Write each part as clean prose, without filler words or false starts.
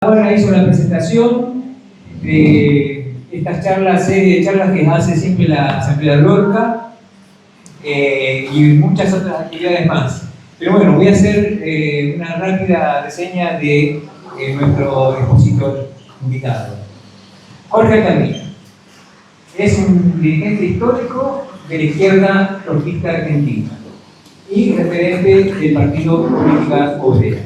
Bárbara hizo la presentación de estas charlas, serie de charlas que hace siempre la Asamblea de Lorca y muchas otras actividades más. Pero bueno, voy a hacer una rápida reseña de nuestro expositor invitado. Jorge Altamira es un dirigente histórico de la izquierda trotskista argentina y referente del Partido Política Obrera.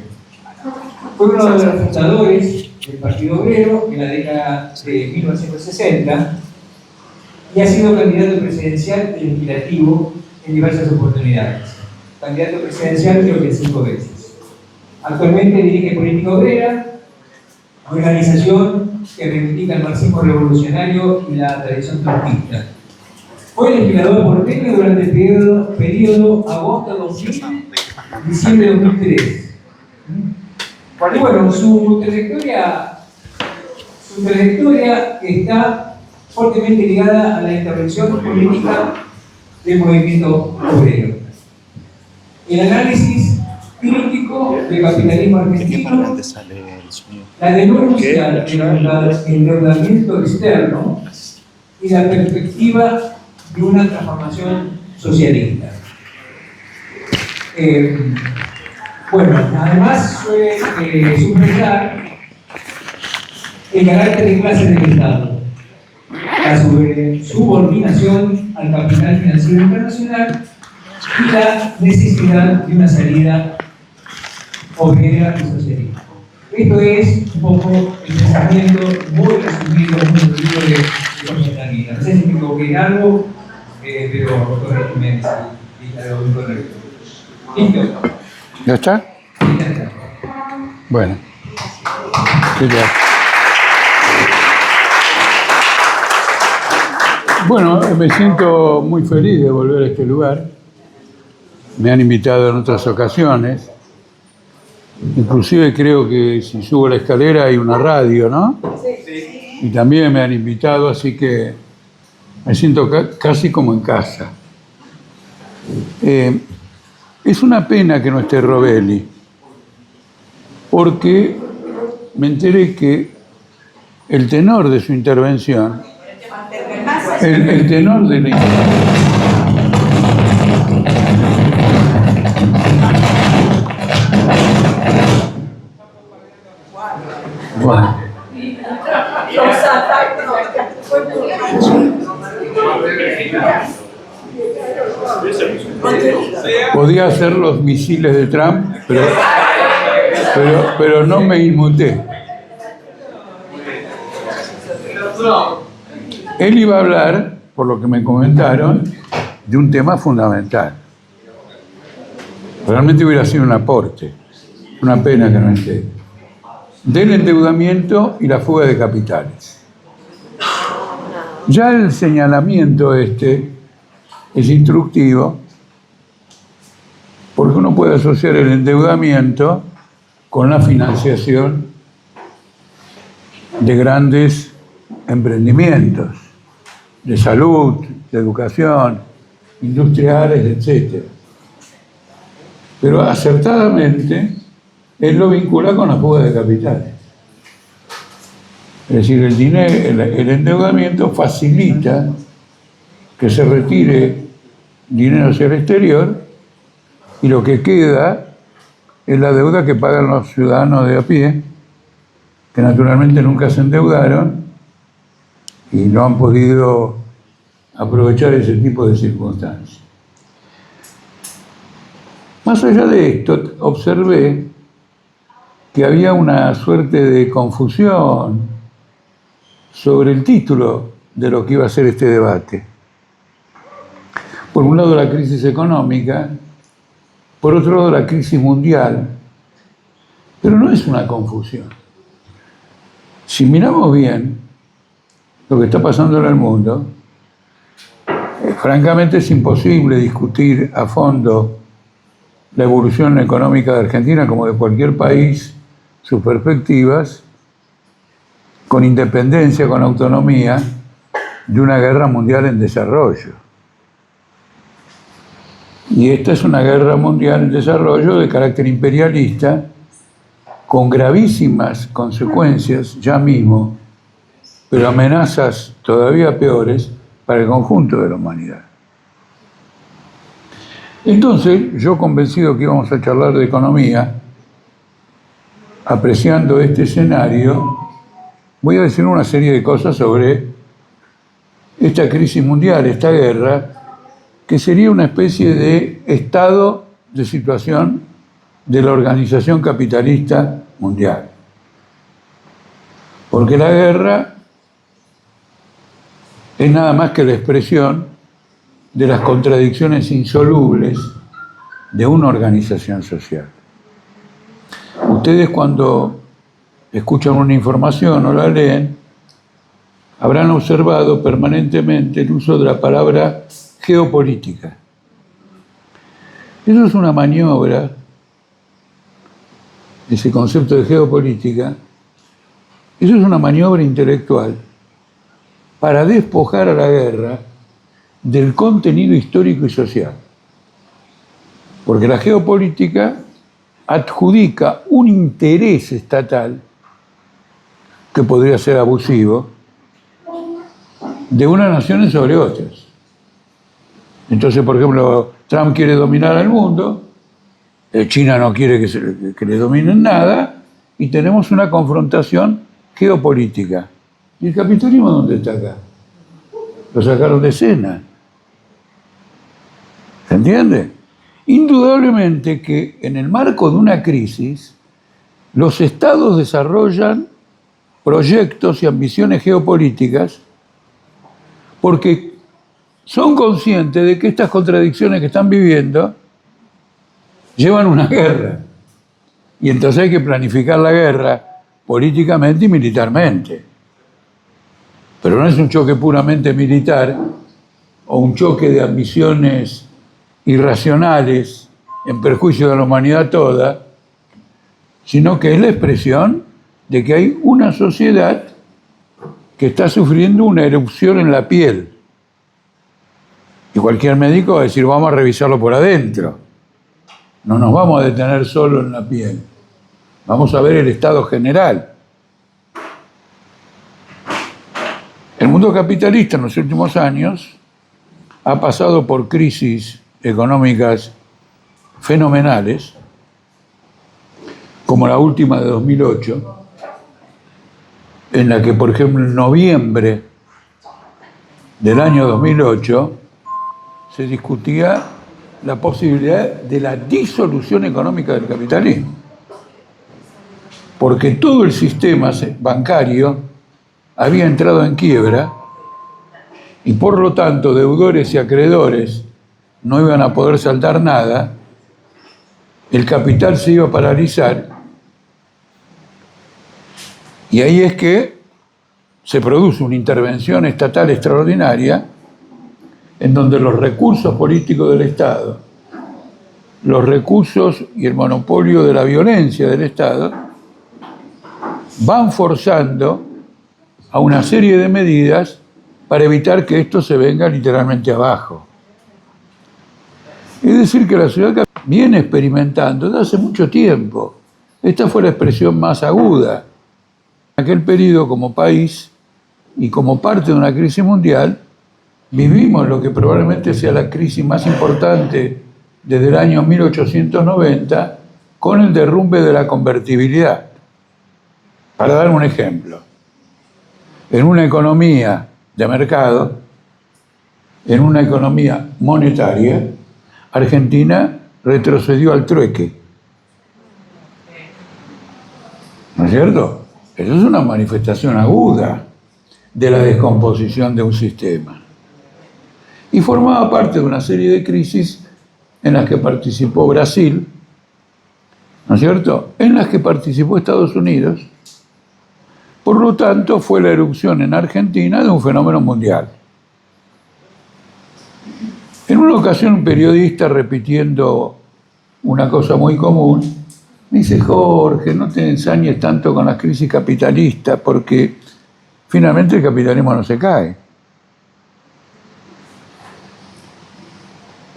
Fue uno de los fundadores del Partido Obrero en la década de 1960 y ha sido candidato presidencial legislativo en diversas oportunidades. Candidato presidencial creo que 5 veces. Actualmente dirige Política Obrera, organización que reivindica el marxismo revolucionario y la tradición trotskista. Fue legislador porteño durante el periodo agosto 2000, diciembre de 2003. Y bueno, su trayectoria está fuertemente ligada a la intervención política del movimiento obrero. El análisis crítico del capitalismo argentino, la denuncia del endeudamiento externo y la perspectiva de una transformación socialista. Bueno, además suele subrayar el carácter de clase del Estado, la subordinación al capital financiero internacional y la necesidad de una salida obrera y socialista. Esto es un poco el pensamiento muy resumido, muy resumido de Jorge Altamira. No sé si me equivoqué en algo, pero corrígeme si es algo incorrecto. ¿Listo? ¿Ya está? Bueno. Bueno, me siento muy feliz de volver a este lugar. Me han invitado en otras ocasiones. Inclusive creo que si subo la escalera hay una radio, ¿no? Sí. Y también me han invitado, así que me siento casi como en casa. Es una pena que no esté Robelli, porque me enteré que el tenor de su intervención, el tenor de la intervención, bueno. Podía hacer los misiles de Trump, pero no me inmuté. Él iba a hablar, por lo que me comentaron, de un tema fundamental. Realmente hubiera sido un aporte. Una pena que no esté. Del endeudamiento y la fuga de capitales. Ya el señalamiento es instructivo, porque uno puede asociar el endeudamiento con la financiación de grandes emprendimientos, de salud, de educación, industriales, etc. Pero acertadamente, él lo vincula con la fuga de capitales. Es decir, el endeudamiento facilita que se retire dinero hacia el exterior y lo que queda es la deuda que pagan los ciudadanos de a pie, que naturalmente nunca se endeudaron y no han podido aprovechar ese tipo de circunstancias. Más allá de esto, observé que había una suerte de confusión sobre el título de lo que iba a ser este debate. Por un lado la crisis económica, por otro lado la crisis mundial, pero no es una confusión. Si miramos bien lo que está pasando en el mundo, francamente es imposible discutir a fondo la evolución económica de Argentina como de cualquier país, sus perspectivas, con independencia, con autonomía, de una guerra mundial en desarrollo. Y esta es una guerra mundial en desarrollo de carácter imperialista, con gravísimas consecuencias ya mismo, pero amenazas todavía peores para el conjunto de la humanidad. Entonces, yo convencido que íbamos a charlar de economía, apreciando este escenario, voy a decir una serie de cosas sobre esta crisis mundial, esta guerra, que sería una especie de estado de situación de la organización capitalista mundial. Porque la guerra es nada más que la expresión de las contradicciones insolubles de una organización social. Ustedes cuando escuchan una información o la leen, habrán observado permanentemente el uso de la palabra geopolítica. Eso es una maniobra, ese concepto de geopolítica, eso es una maniobra intelectual para despojar a la guerra del contenido histórico y social. Porque la geopolítica adjudica un interés estatal, que podría ser abusivo, de unas naciones sobre otras. Entonces, por ejemplo, Trump quiere dominar al mundo, China no quiere que le dominen nada, y tenemos una confrontación geopolítica. ¿Y el capitalismo dónde está acá? Lo sacaron de escena. ¿Se entiende? Indudablemente que en el marco de una crisis, los estados desarrollan proyectos y ambiciones geopolíticas porque son conscientes de que estas contradicciones que están viviendo llevan una guerra. Y entonces hay que planificar la guerra políticamente y militarmente. Pero no es un choque puramente militar o un choque de ambiciones irracionales en perjuicio de la humanidad toda, sino que es la expresión de que hay una sociedad que está sufriendo una erupción en la piel. Y cualquier médico va a decir, vamos a revisarlo por adentro. No nos vamos a detener solo en la piel. Vamos a ver el estado general. El mundo capitalista en los últimos años ha pasado por crisis económicas fenomenales, como la última de 2008, en la que, por ejemplo, en noviembre del año 2008 se discutía la posibilidad de la disolución económica del capitalismo, porque todo el sistema bancario había entrado en quiebra y por lo tanto deudores y acreedores no iban a poder saldar nada, el capital se iba a paralizar y ahí es que se produce una intervención estatal extraordinaria en donde los recursos políticos del Estado, los recursos y el monopolio de la violencia del Estado van forzando a una serie de medidas para evitar que esto se venga literalmente abajo. Es decir, que la sociedad viene experimentando desde hace mucho tiempo. Esta fue la expresión más aguda. En aquel periodo, como país y como parte de una crisis mundial, vivimos lo que probablemente sea la crisis más importante desde el año 1890, con el derrumbe de la convertibilidad. Para dar un ejemplo, en una economía de mercado, en una economía monetaria, Argentina retrocedió al trueque. ¿No es cierto? Eso es una manifestación aguda de la descomposición de un sistema. Y formaba parte de una serie de crisis en las que participó Brasil, ¿no es cierto?, en las que participó Estados Unidos. Por lo tanto, fue la erupción en Argentina de un fenómeno mundial. En una ocasión, un periodista, repitiendo una cosa muy común, me dice, Jorge, no te ensañes tanto con las crisis capitalistas, porque finalmente el capitalismo no se cae.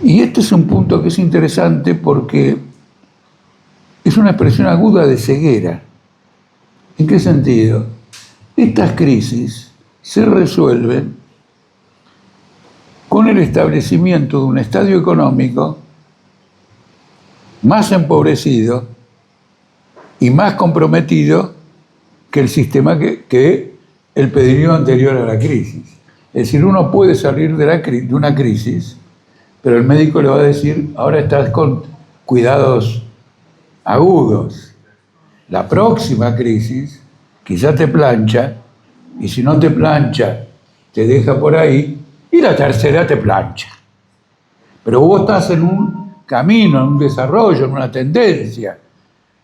Y este es un punto que es interesante porque es una expresión aguda de ceguera. ¿En qué sentido? Estas crisis se resuelven con el establecimiento de un estadio económico más empobrecido y más comprometido que el sistema que el periodo anterior a la crisis. Es decir, uno puede salir de una crisis, pero el médico le va a decir, ahora estás con cuidados agudos. La próxima crisis quizá te plancha, y si no te plancha, te deja por ahí, y la tercera te plancha. Pero vos estás en un camino, en un desarrollo, en una tendencia,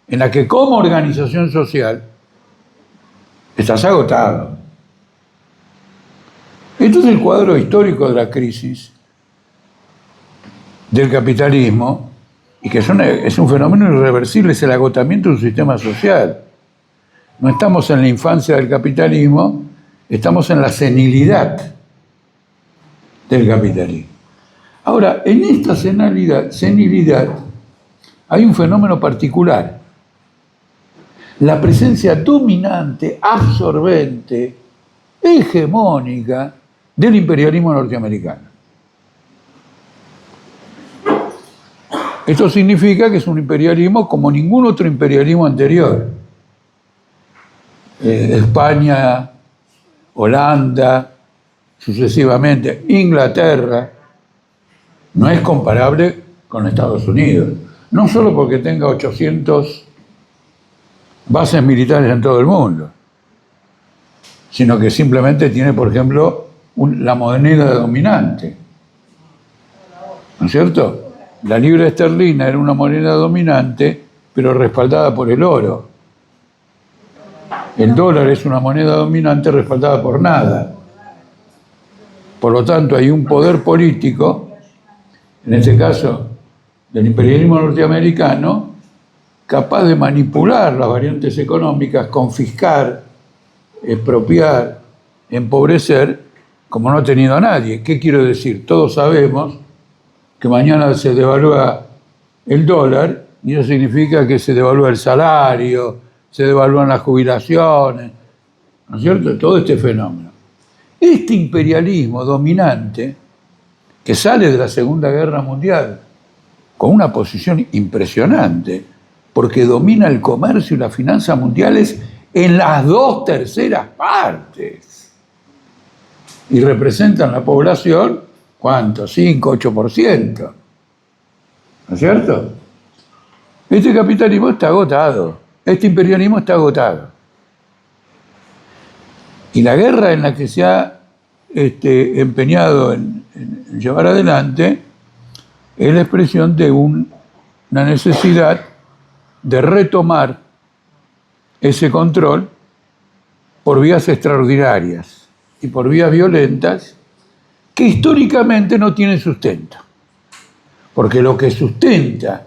en la que como organización social estás agotado. Entonces el cuadro histórico de la crisis del capitalismo, y que es un fenómeno irreversible, es el agotamiento de un sistema social. No estamos en la infancia del capitalismo, estamos en la senilidad del capitalismo. Ahora, en esta senilidad hay un fenómeno particular. La presencia dominante, absorbente, hegemónica del imperialismo norteamericano. Esto significa que es un imperialismo como ningún otro imperialismo anterior. España, Holanda, sucesivamente, Inglaterra, no es comparable con Estados Unidos. No solo porque tenga 800 bases militares en todo el mundo, sino que simplemente tiene, por ejemplo, la moneda dominante. ¿No es cierto? La libra esterlina era una moneda dominante, pero respaldada por el oro. El dólar es una moneda dominante respaldada por nada. Por lo tanto, hay un poder político, en este caso del imperialismo norteamericano, capaz de manipular las variantes económicas, confiscar, expropiar, empobrecer, como no ha tenido a nadie. ¿Qué quiero decir? Todos sabemos que mañana se devalúa el dólar y eso significa que se devalúa el salario, se devalúan las jubilaciones, ¿no es cierto? Todo este fenómeno. Este imperialismo dominante, que sale de la Segunda Guerra Mundial con una posición impresionante, porque domina el comercio y las finanzas mundiales en las 2/3 partes. Y representan la población, ¿cuánto? 5, 8%. ¿No es cierto? Este capitalismo está agotado. Este imperialismo está agotado. Y la guerra en la que se ha empeñado en llevar adelante es la expresión de una necesidad de retomar ese control por vías extraordinarias y por vías violentas que históricamente no tienen sustento. Porque lo que sustenta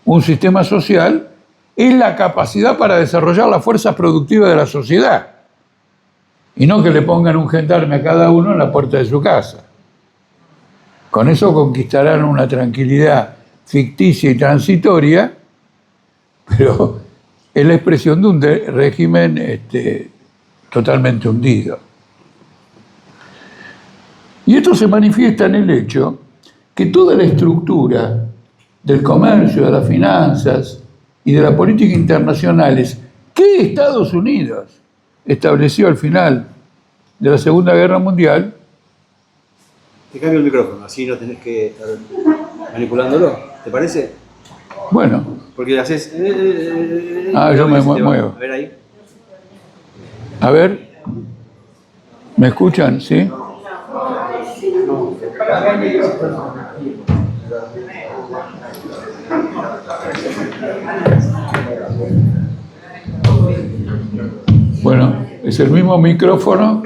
un sistema social es la capacidad para desarrollar las fuerzas productivas de la sociedad. Y no que le pongan un gendarme a cada uno en la puerta de su casa. Con eso conquistarán una tranquilidad ficticia y transitoria, pero es la expresión de un régimen totalmente hundido. Y esto se manifiesta en el hecho que toda la estructura del comercio, de las finanzas y de la política internacionales que Estados Unidos estableció al final de la Segunda Guerra Mundial. Te cambio el micrófono, así no tenés que estar manipulándolo, ¿te parece? Bueno. Porque haces... yo me muevo. A ver ahí. A ver. ¿Me escuchan? ¿Sí? Bueno, es el mismo micrófono,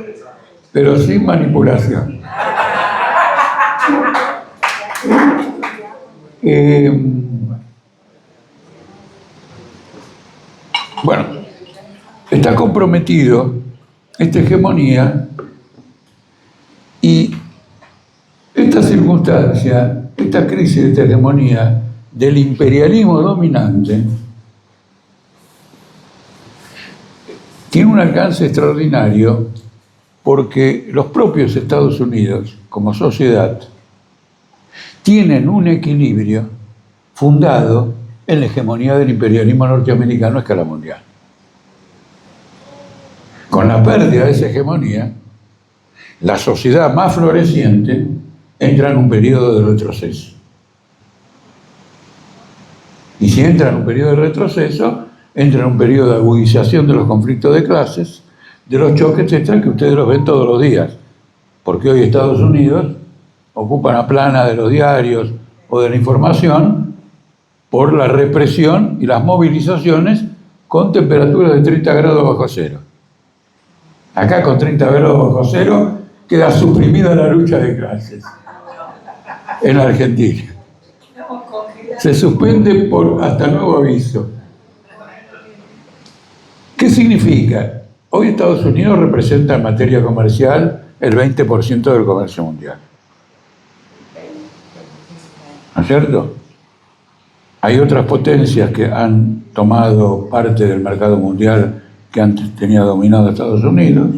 pero sin manipulación. Bueno, está comprometido esta hegemonía y esta circunstancia, esta crisis de esta hegemonía del imperialismo dominante, un alcance extraordinario porque los propios Estados Unidos, como sociedad, tienen un equilibrio fundado en la hegemonía del imperialismo norteamericano a escala mundial. Con la pérdida de esa hegemonía, la sociedad más floreciente entra en un periodo de retroceso. Y si entra en un periodo de retroceso, entra en un periodo de agudización de los conflictos de clases, de los choques, etcétera, que ustedes los ven todos los días. Porque hoy Estados Unidos ocupa la plana de los diarios o de la información por la represión y las movilizaciones con temperaturas de 30 grados bajo cero. Acá con 30 grados bajo cero queda suprimida la lucha de clases en la Argentina. Se suspende por hasta nuevo aviso. ¿Qué significa? Hoy Estados Unidos representa en materia comercial el 20% del comercio mundial. ¿No es cierto? Hay otras potencias que han tomado parte del mercado mundial que antes tenía dominado Estados Unidos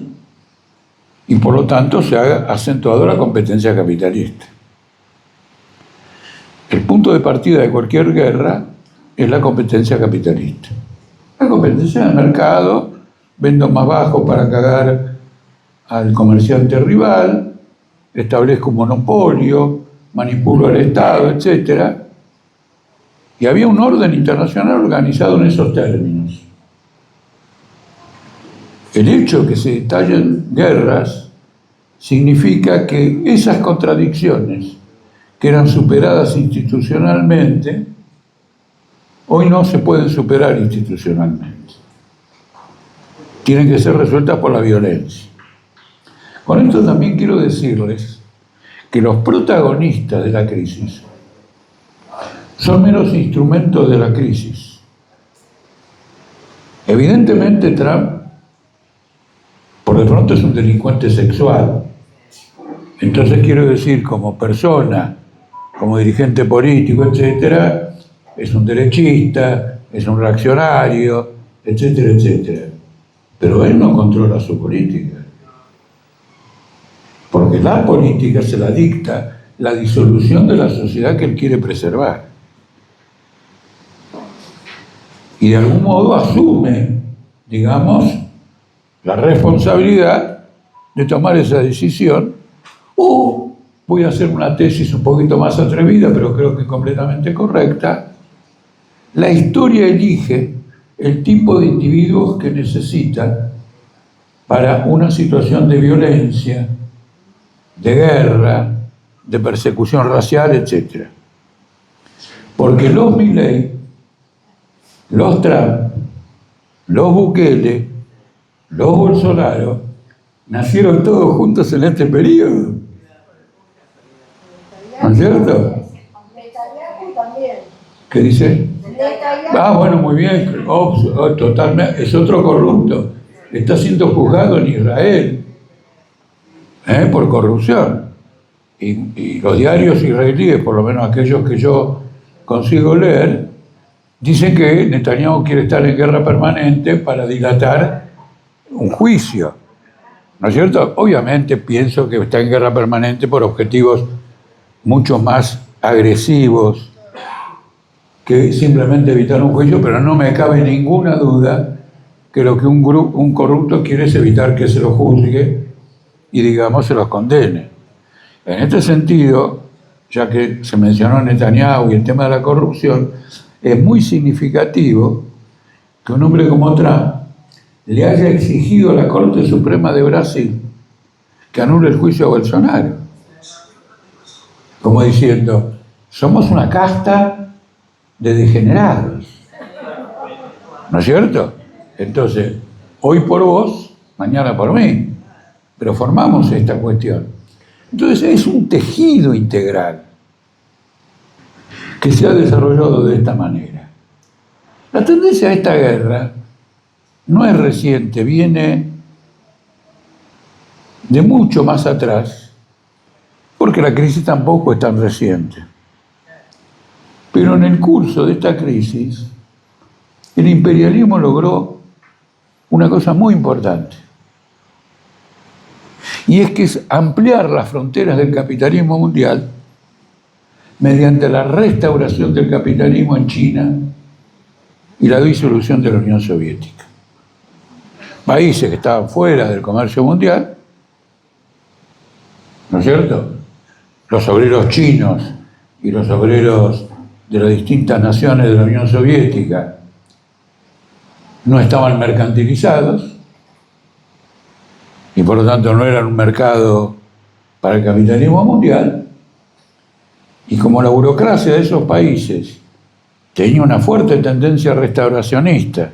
y por lo tanto se ha acentuado la competencia capitalista. El punto de partida de cualquier guerra es la competencia capitalista. La competencia de mercado, vendo más bajo para cagar al comerciante rival, establezco un monopolio, manipulo al Estado, etc. Y había un orden internacional organizado en esos términos. El hecho de que se estallen guerras significa que esas contradicciones que eran superadas institucionalmente, hoy no se pueden superar institucionalmente. Tienen que ser resueltas por la violencia. Con esto también quiero decirles que los protagonistas de la crisis son meros instrumentos de la crisis. Evidentemente Trump, por de pronto, es un delincuente sexual. Entonces quiero decir, como persona, como dirigente político, etcétera, es un derechista, es un reaccionario, etcétera, etcétera. Pero él no controla su política. Porque la política se la dicta la disolución de la sociedad que él quiere preservar. Y de algún modo asume, digamos, la responsabilidad de tomar esa decisión, o voy a hacer una tesis un poquito más atrevida, pero creo que completamente correcta. La historia elige el tipo de individuos que necesita para una situación de violencia, de guerra, de persecución racial, etc. Porque los Milei, los Trump, los Bukele, los Bolsonaro, nacieron todos juntos en este periodo. ¿No es cierto? Netanyahu también. ¿Qué dice? Ah, bueno, muy bien. Totalmente. Es otro corrupto. Está siendo juzgado en Israel por corrupción. Y los diarios israelíes, por lo menos aquellos que yo consigo leer, dicen que Netanyahu quiere estar en guerra permanente para dilatar un juicio. ¿No es cierto? Obviamente pienso que está en guerra permanente por objetivos mucho más agresivos que simplemente evitar un juicio, pero no me cabe ninguna duda que lo que un corrupto quiere es evitar que se lo juzgue y, digamos, se los condene. En este sentido, ya que se mencionó Netanyahu y el tema de la corrupción, es muy significativo que un hombre como Trump le haya exigido a la Corte Suprema de Brasil que anule el juicio a Bolsonaro. Como diciendo, somos una casta de degenerados. ¿No es cierto? Entonces, hoy por vos, mañana por mí. Pero formamos esta cuestión. Entonces es un tejido integral que se ha desarrollado de esta manera. La tendencia a esta guerra no es reciente, viene de mucho más atrás, porque la crisis tampoco es tan reciente. Pero en el curso de esta crisis, el imperialismo logró una cosa muy importante. Y es que es ampliar las fronteras del capitalismo mundial mediante la restauración del capitalismo en China y la disolución de la Unión Soviética. Países que estaban fuera del comercio mundial, ¿no es cierto? Los obreros chinos y los obreros de las distintas naciones de la Unión Soviética no estaban mercantilizados y por lo tanto no eran un mercado para el capitalismo mundial, y como la burocracia de esos países tenía una fuerte tendencia restauracionista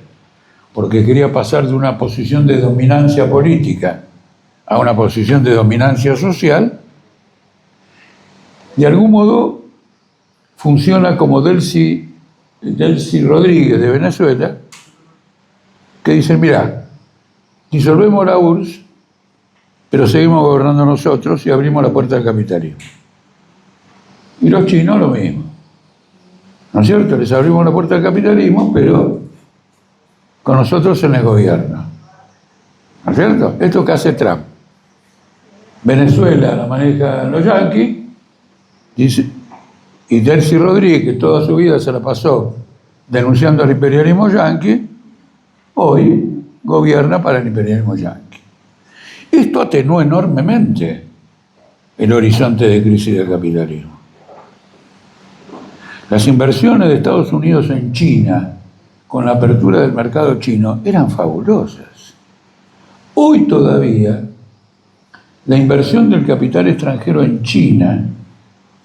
porque quería pasar de una posición de dominancia política a una posición de dominancia social, de algún modo funciona como Delcy Rodríguez de Venezuela, que dice, mira, disolvemos la URSS, pero seguimos gobernando nosotros y abrimos la puerta al capitalismo. Y los chinos lo mismo, ¿no es cierto? Les abrimos la puerta al capitalismo, pero con nosotros en el gobierno, ¿no es cierto? Esto que hace Trump. Venezuela la manejan los yanquis, dice, y Delcy Rodríguez, que toda su vida se la pasó denunciando al imperialismo yanqui, hoy gobierna para el imperialismo yanqui. Esto atenuó enormemente el horizonte de crisis del capitalismo. Las inversiones de Estados Unidos en China, con la apertura del mercado chino, eran fabulosas. Hoy todavía, la inversión del capital extranjero en China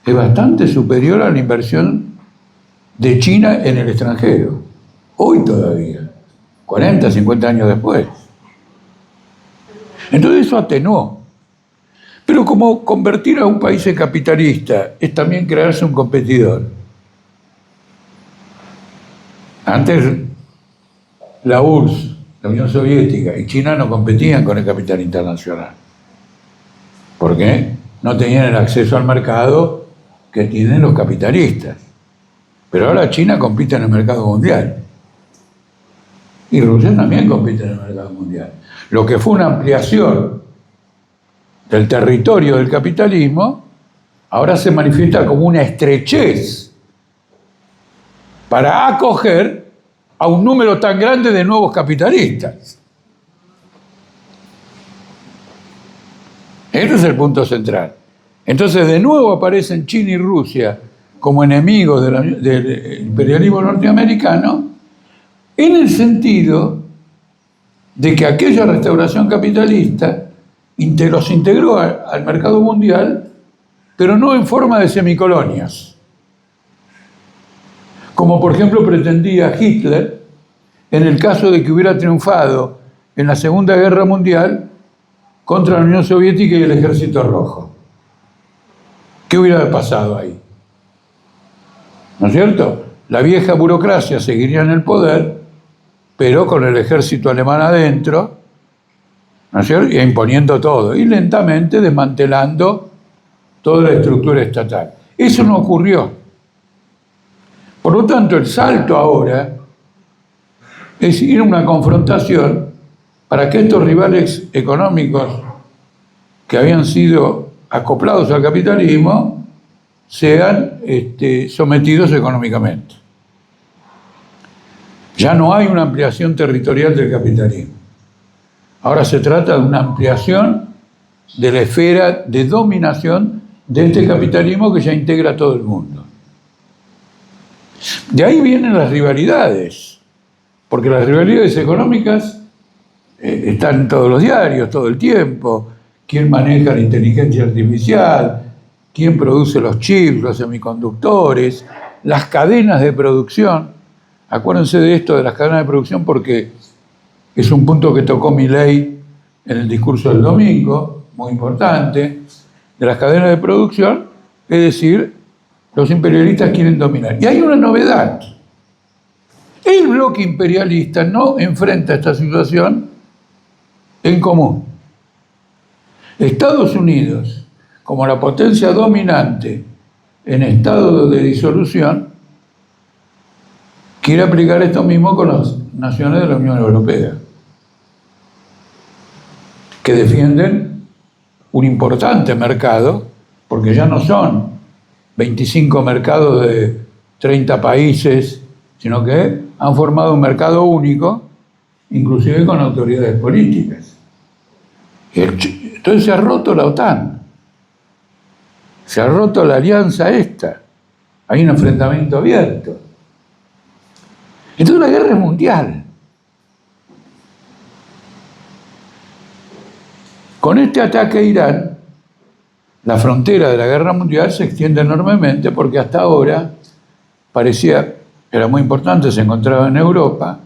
es bastante superior a la inversión de China en el extranjero. Hoy todavía, 40, 50 años después. Entonces eso atenuó. Pero como convertir a un país en capitalista es también crearse un competidor. Antes la URSS, la Unión Soviética y China no competían con el capital internacional. ¿Por qué? No tenían el acceso al mercado que tienen los capitalistas. Pero ahora China compite en el mercado mundial. Y Rusia también compite en el mercado mundial. Lo que fue una ampliación del territorio del capitalismo, ahora se manifiesta como una estrechez para acoger a un número tan grande de nuevos capitalistas. Este es el punto central. Entonces, de nuevo aparecen China y Rusia como enemigos del imperialismo norteamericano, en el sentido de que aquella restauración capitalista los integró al mercado mundial, pero no en forma de semicolonias, como por ejemplo pretendía Hitler en el caso de que hubiera triunfado en la Segunda Guerra Mundial contra la Unión Soviética y el Ejército Rojo. ¿Qué hubiera pasado ahí? ¿No es cierto? La vieja burocracia seguiría en el poder, pero con el ejército alemán adentro, ¿no es cierto? Y imponiendo todo, y lentamente desmantelando toda la estructura estatal. Eso no ocurrió. Por lo tanto, el salto ahora es ir a una confrontación para que estos rivales económicos que habían sido acoplados al capitalismo sean sometidos económicamente. Ya no hay una ampliación territorial del capitalismo. Ahora se trata de una ampliación de la esfera de dominación de este capitalismo que ya integra a todo el mundo. De ahí vienen las rivalidades, porque las rivalidades económicas están en todos los diarios, todo el tiempo. ¿Quién maneja la inteligencia artificial? ¿Quién produce los chips, los semiconductores? Las cadenas de producción. Acuérdense de esto, de las cadenas de producción, porque es un punto que tocó Milei en el discurso del domingo, muy importante, de las cadenas de producción, es decir, los imperialistas quieren dominar. Y hay una novedad. El bloque imperialista no enfrenta esta situación en común. Estados Unidos, como la potencia dominante en estado de disolución, quiere aplicar esto mismo con las naciones de la Unión Europea. que defienden un importante mercado, porque ya no son 25 mercados de 30 países, sino que han formado un mercado único, inclusive con autoridades políticas. Entonces se ha roto la OTAN, se ha roto la alianza esta, hay un enfrentamiento abierto. Entonces la guerra es mundial. Con este ataque a Irán, la frontera de la guerra mundial se extiende enormemente porque hasta ahora parecía, era muy importante, se encontraba en Europa,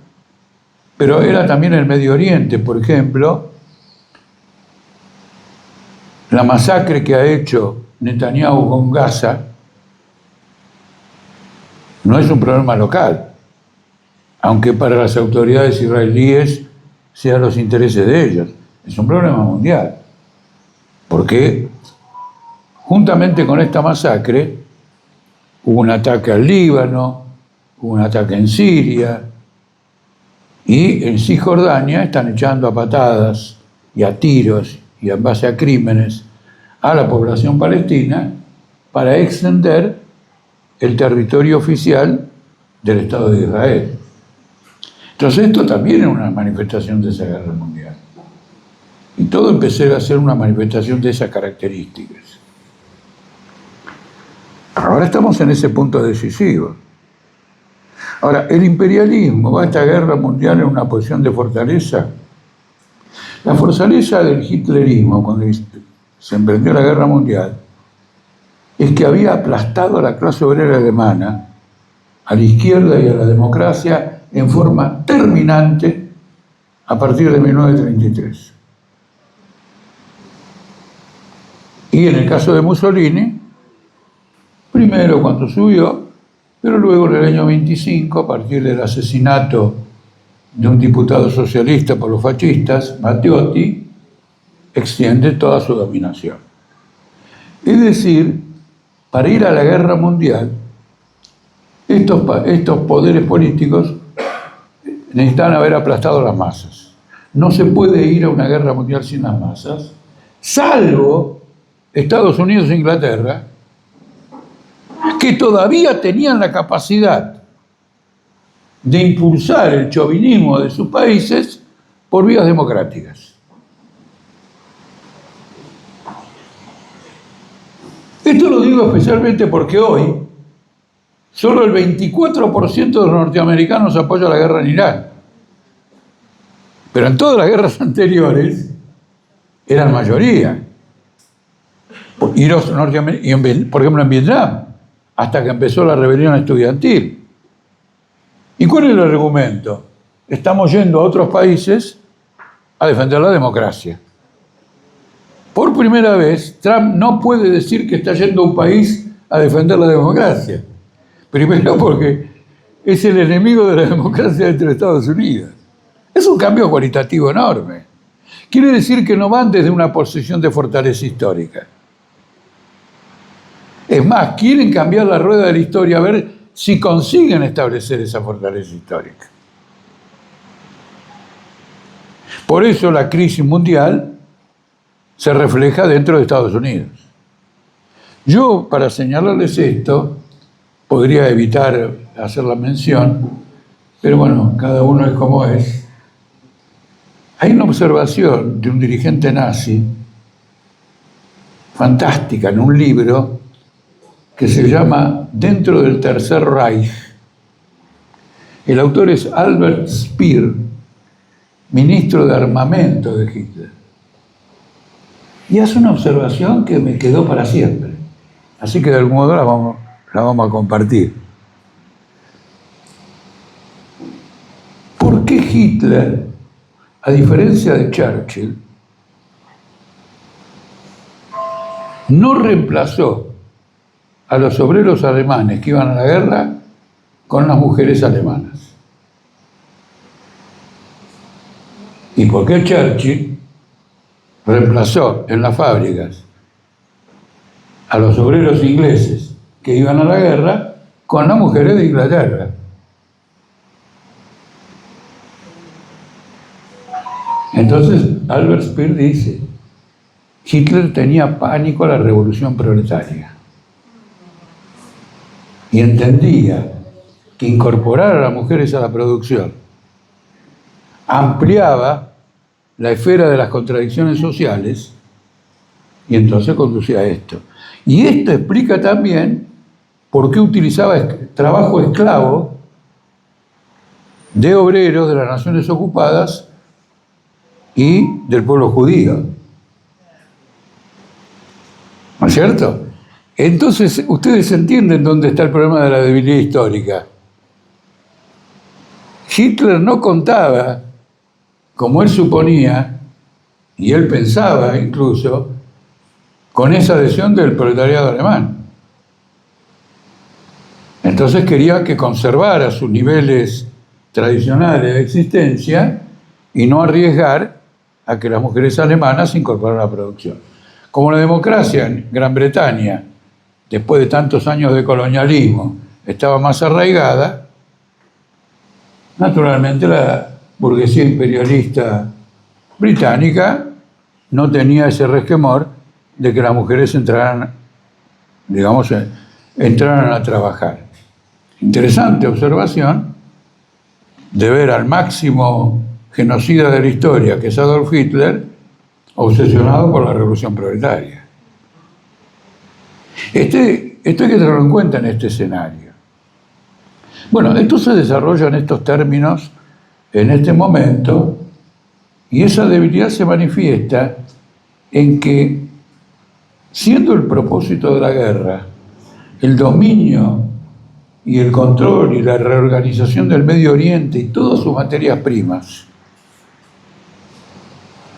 pero era también el Medio Oriente, por ejemplo. La masacre que ha hecho Netanyahu con Gaza no es un problema local, aunque para las autoridades israelíes sean los intereses de ellos. Es un problema mundial, porque juntamente con esta masacre hubo un ataque al Líbano, hubo un ataque en Siria, y en Cisjordania están echando a patadas y a tiros y en base a crímenes a la población palestina para extender el territorio oficial del Estado de Israel. Entonces esto también es una manifestación de esa guerra mundial. Y todo empezó a ser una manifestación de esas características. Ahora estamos en ese punto decisivo. Ahora, ¿el imperialismo va a esta guerra mundial en una posición de fortaleza? La fortaleza del hitlerismo, cuando se emprendió la guerra mundial, es que había aplastado a la clase obrera alemana, a la izquierda y a la democracia, en forma terminante a partir de 1933. Y en el caso de Mussolini, primero cuando subió, pero luego en el año 25, a partir del asesinato de un diputado socialista por los fascistas, Matteotti, extiende toda su dominación. Es decir, para ir a la guerra mundial, estos poderes políticos necesitan haber aplastado las masas. No se puede ir a una guerra mundial sin las masas, salvo Estados Unidos e Inglaterra, que todavía tenían la capacidad de impulsar el chauvinismo de sus países por vías democráticas. Esto lo digo especialmente porque hoy solo el 24% de los norteamericanos apoya la guerra en Irán. Pero en todas las guerras anteriores eran mayoría. Y los norteamericanos, por ejemplo en Vietnam, hasta que empezó la rebelión estudiantil. ¿Y cuál es el argumento? Estamos yendo a otros países a defender la democracia. Por primera vez, Trump no puede decir que está yendo a un país a defender la democracia. Primero porque es el enemigo de la democracia dentro de Estados Unidos. Es un cambio cualitativo enorme. Quiere decir que no van desde una posición de fortaleza histórica. Es más, quieren cambiar la rueda de la historia a ver si consiguen establecer esa fortaleza histórica. Por eso la crisis mundial se refleja dentro de Estados Unidos. Yo, para señalarles esto, podría evitar hacer la mención, pero bueno, cada uno es como es. Hay una observación de un dirigente nazi fantástica en un libro que se llama Dentro del Tercer Reich. El autor es Albert Speer, ministro de armamento de Hitler. Y hace una observación que me quedó para siempre. Así que de algún modo la vamos a compartir. ¿Por qué Hitler, a diferencia de Churchill, no reemplazó a los obreros alemanes que iban a la guerra con las mujeres alemanas? ¿Y por qué Churchill reemplazó en las fábricas a los obreros ingleses que iban a la guerra con las mujeres de Inglaterra? Entonces, Albert Speer dice, Hitler tenía pánico a la revolución proletaria y entendía que incorporar a las mujeres a la producción ampliaba la esfera de las contradicciones sociales y entonces conducía a esto. Y esto explica también por qué utilizaba trabajo esclavo de obreros de las naciones ocupadas y del pueblo judío. ¿No es cierto? Entonces, ustedes entienden dónde está el problema de la debilidad histórica. Hitler no contaba, como él suponía, y él pensaba incluso, con esa adhesión del proletariado alemán. Entonces quería que conservara sus niveles tradicionales de existencia y no arriesgar a que las mujeres alemanas se incorporaran a la producción. Como la democracia en Gran Bretaña, después de tantos años de colonialismo, estaba más arraigada, naturalmente la burguesía imperialista británica no tenía ese resquemor de que las mujeres entraran a trabajar. Interesante observación de ver al máximo genocida de la historia, que es Adolf Hitler, obsesionado por la revolución proletaria. Esto hay que tenerlo en cuenta en este escenario. Bueno, esto se desarrolla en estos términos en este momento, y esa debilidad se manifiesta en que, siendo el propósito de la guerra el dominio y el control y la reorganización del Medio Oriente y todas sus materias primas,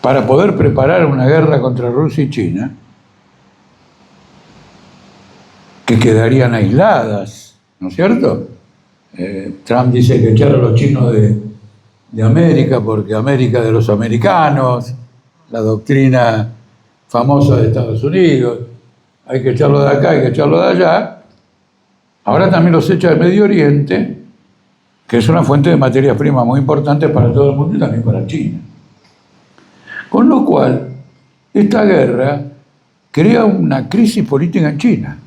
para poder preparar una guerra contra Rusia y China, que quedarían aisladas, ¿no es cierto? Trump dice que echar a los chinos de América porque América de los americanos, la doctrina famosa de Estados Unidos, hay que echarlo de acá, hay que echarlo de allá. Ahora también los echa del Medio Oriente, que es una fuente de materias primas muy importante para todo el mundo y también para China. Con lo cual, esta guerra crea una crisis política en China.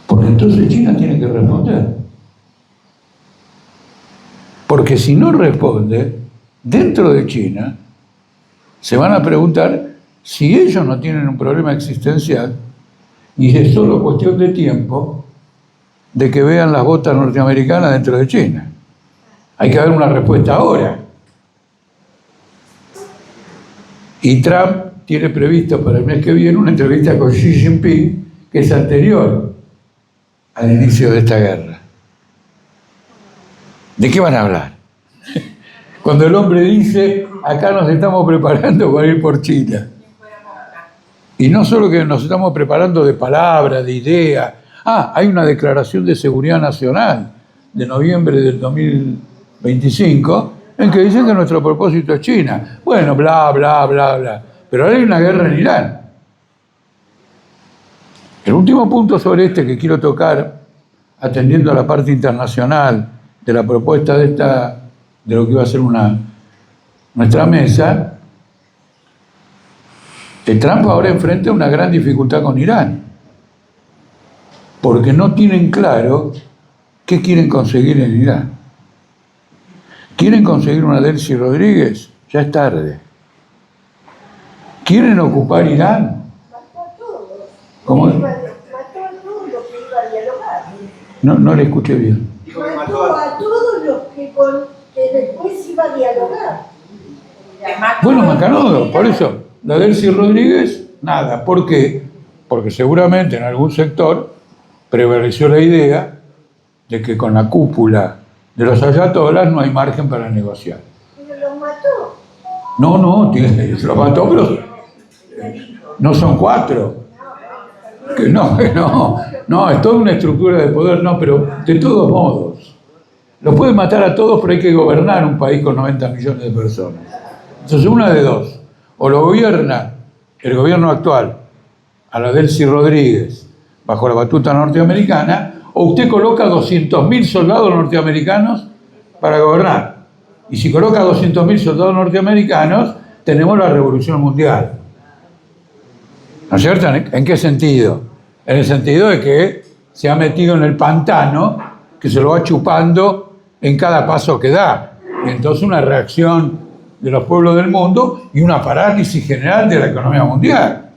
Porque entonces China tiene que responder. Porque si no responde, dentro de China se van a preguntar si ellos no tienen un problema existencial y es solo cuestión de tiempo de que vean las botas norteamericanas dentro de China. Hay que dar una respuesta ahora. Y Trump tiene previsto para el mes que viene una entrevista con Xi Jinping que es anterior al inicio de esta guerra. ¿De qué van a hablar? Cuando el hombre dice, acá nos estamos preparando para ir por China. Y no solo que nos estamos preparando de palabra, de idea. Hay una declaración de seguridad nacional de noviembre del 2025 en que dicen que nuestro propósito es China. Bueno, bla, bla, bla, bla. Pero ahora hay una guerra en Irán. El último punto sobre este que quiero tocar, atendiendo a la parte internacional de la propuesta de lo que iba a ser nuestra mesa, Trump ahora enfrenta una gran dificultad con Irán, porque no tienen claro qué quieren conseguir en Irán. ¿Quieren conseguir una Delcy Rodríguez? Ya es tarde. ¿Quieren ocupar Irán? Mató a todos. ¿Cómo? Mató a todos los que iban a dialogar. No le escuché bien. Mató a todos los que después iba a dialogar. Bueno, Macanudo, por eso, la Delcy Rodríguez, nada. ¿Por qué? Porque seguramente en algún sector prevaleció la idea de que con la cúpula de los ayatolas no hay margen para negociar. Pero los mató. No, los mató, pero no son 4. Que no, es toda una estructura de poder, no, pero de todos modos. Los pueden matar a todos, pero hay que gobernar un país con 90 millones de personas. Entonces, una de dos. O lo gobierna el gobierno actual, a la Delcy Rodríguez, bajo la batuta norteamericana, o usted coloca 200.000 soldados norteamericanos para gobernar. Y si coloca 200.000 soldados norteamericanos, tenemos la revolución mundial. ¿No es cierto? ¿En qué sentido? En el sentido de que se ha metido en el pantano, que se lo va chupando en cada paso que da. Y entonces una reacción de los pueblos del mundo y una parálisis general de la economía mundial.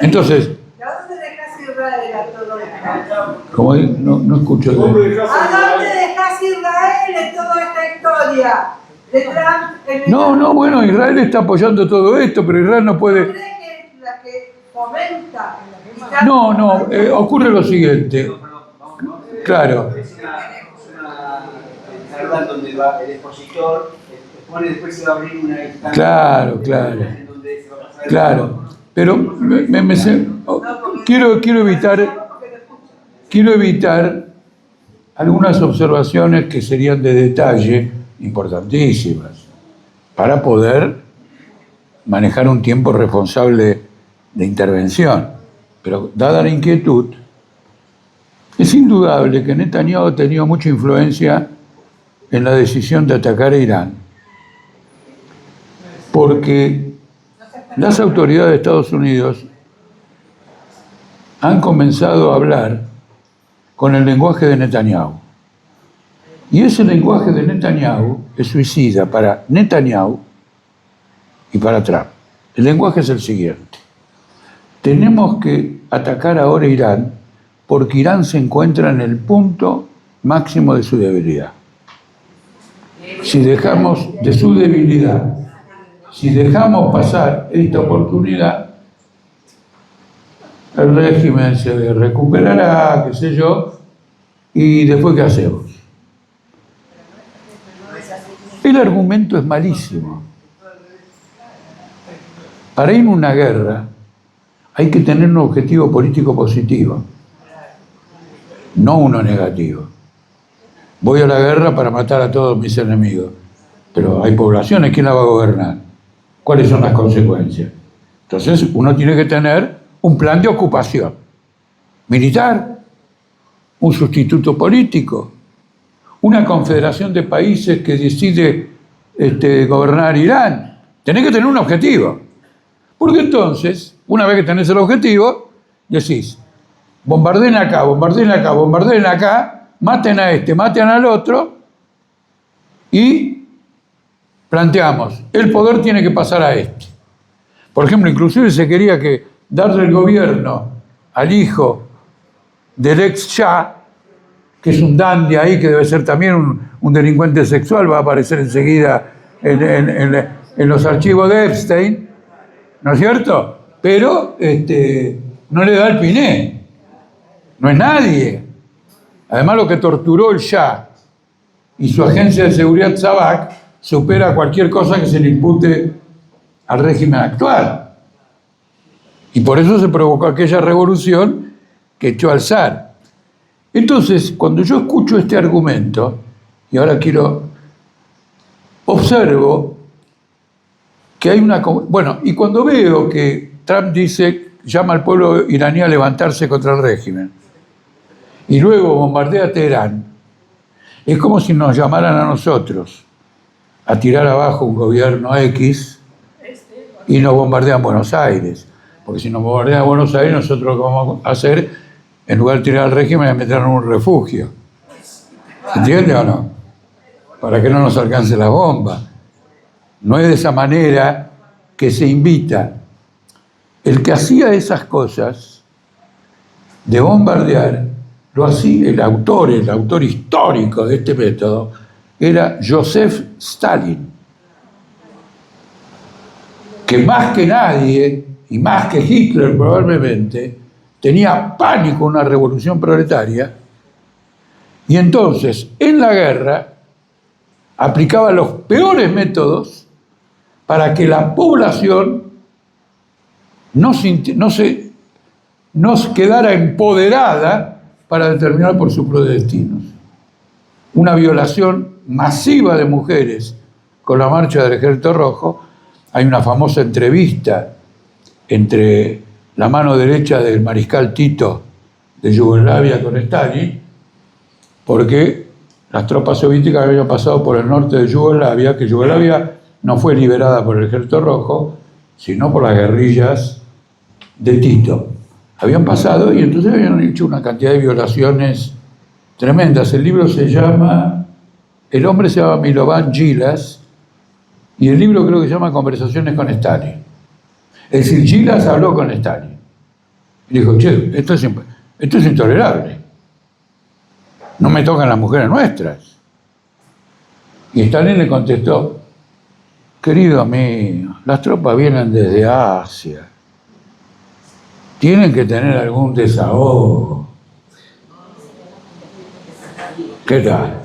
Entonces, ¿A dónde dejas Israel a todo esto? como no escucho. ¿A dónde dejas Israel en toda esta historia? De Trump. No, bueno, Israel está apoyando todo esto, pero Israel no puede. ¿Cree que es la que fomenta? No, ocurre lo siguiente. Claro. Es una charla donde va el expositor, expone, después se va a abrir una instancia. Claro. En donde se va a pasar Claro. Pero quiero evitar algunas observaciones que serían de detalle importantísimas para poder manejar un tiempo responsable de intervención. Pero dada la inquietud, es indudable que Netanyahu ha tenido mucha influencia en la decisión de atacar a Irán, porque las autoridades de Estados Unidos han comenzado a hablar con el lenguaje de Netanyahu. Y ese lenguaje de Netanyahu es suicida para Netanyahu y para Trump. El lenguaje es el siguiente: tenemos que atacar ahora a Irán porque Irán se encuentra en el punto máximo de su debilidad. Si dejamos de su debilidad, si dejamos pasar esta oportunidad, el régimen se recuperará, qué sé yo, y después ¿qué hacemos? El argumento es malísimo. Para ir a una guerra hay que tener un objetivo político positivo, no uno negativo. Voy a la guerra para matar a todos mis enemigos, pero hay poblaciones, ¿quién la va a gobernar? ¿Cuáles son las consecuencias? Entonces uno tiene que tener un plan de ocupación militar, un sustituto político, una confederación de países que decide gobernar Irán. Tenés que tener un objetivo, porque entonces, una vez que tenés el objetivo, decís: bombardeen acá, bombardeen acá, bombardeen acá, maten a este, maten al otro, y planteamos, el poder tiene que pasar a este. Por ejemplo, inclusive se quería que darle el gobierno al hijo del ex Shah, que es un dandy ahí, que debe ser también un delincuente sexual, va a aparecer enseguida en los archivos de Epstein, ¿no es cierto? Pero no le da el piné, no es nadie. Además, lo que torturó el Shah y su agencia de seguridad Savak supera cualquier cosa que se le impute al régimen actual. Y por eso se provocó aquella revolución que echó al zar. Entonces, cuando yo escucho este argumento, y ahora observo que hay una... Bueno, y cuando veo que Trump llama al pueblo iraní a levantarse contra el régimen, y luego bombardea Teherán, es como si nos llamaran a nosotros a tirar abajo un gobierno X y nos bombardean Buenos Aires. Porque si nos bombardean Buenos Aires, nosotros lo que vamos a hacer, en lugar de tirar al régimen, es meternos en un refugio. ¿Entiende o no? Para que no nos alcance la bomba. No es de esa manera que se invita. El que hacía esas cosas de bombardear, lo hacía el autor histórico de este método, era Joseph Stalin, que más que nadie, y más que Hitler probablemente, tenía pánico en una revolución proletaria, y entonces en la guerra aplicaba los peores métodos para que la población no quedara empoderada para determinar por sus propios destinos. Una violación masiva de mujeres con la marcha del Ejército Rojo. Hay una famosa entrevista entre la mano derecha del mariscal Tito de Yugoslavia con Stalin, porque las tropas soviéticas habían pasado por el norte de Yugoslavia, que Yugoslavia no fue liberada por el Ejército Rojo, sino por las guerrillas de Tito. Habían pasado y entonces habían hecho una cantidad de violaciones tremendas. El libro se llama, el hombre se llama Milovan Gilas, y el libro creo que se llama Conversaciones con Stalin. Es decir, Gilas habló con Stalin. Y dijo, che, esto es intolerable. No me tocan las mujeres nuestras. Y Stalin le contestó, querido mío, las tropas vienen desde Asia. Tienen que tener algún desahogo. ¿Qué tal?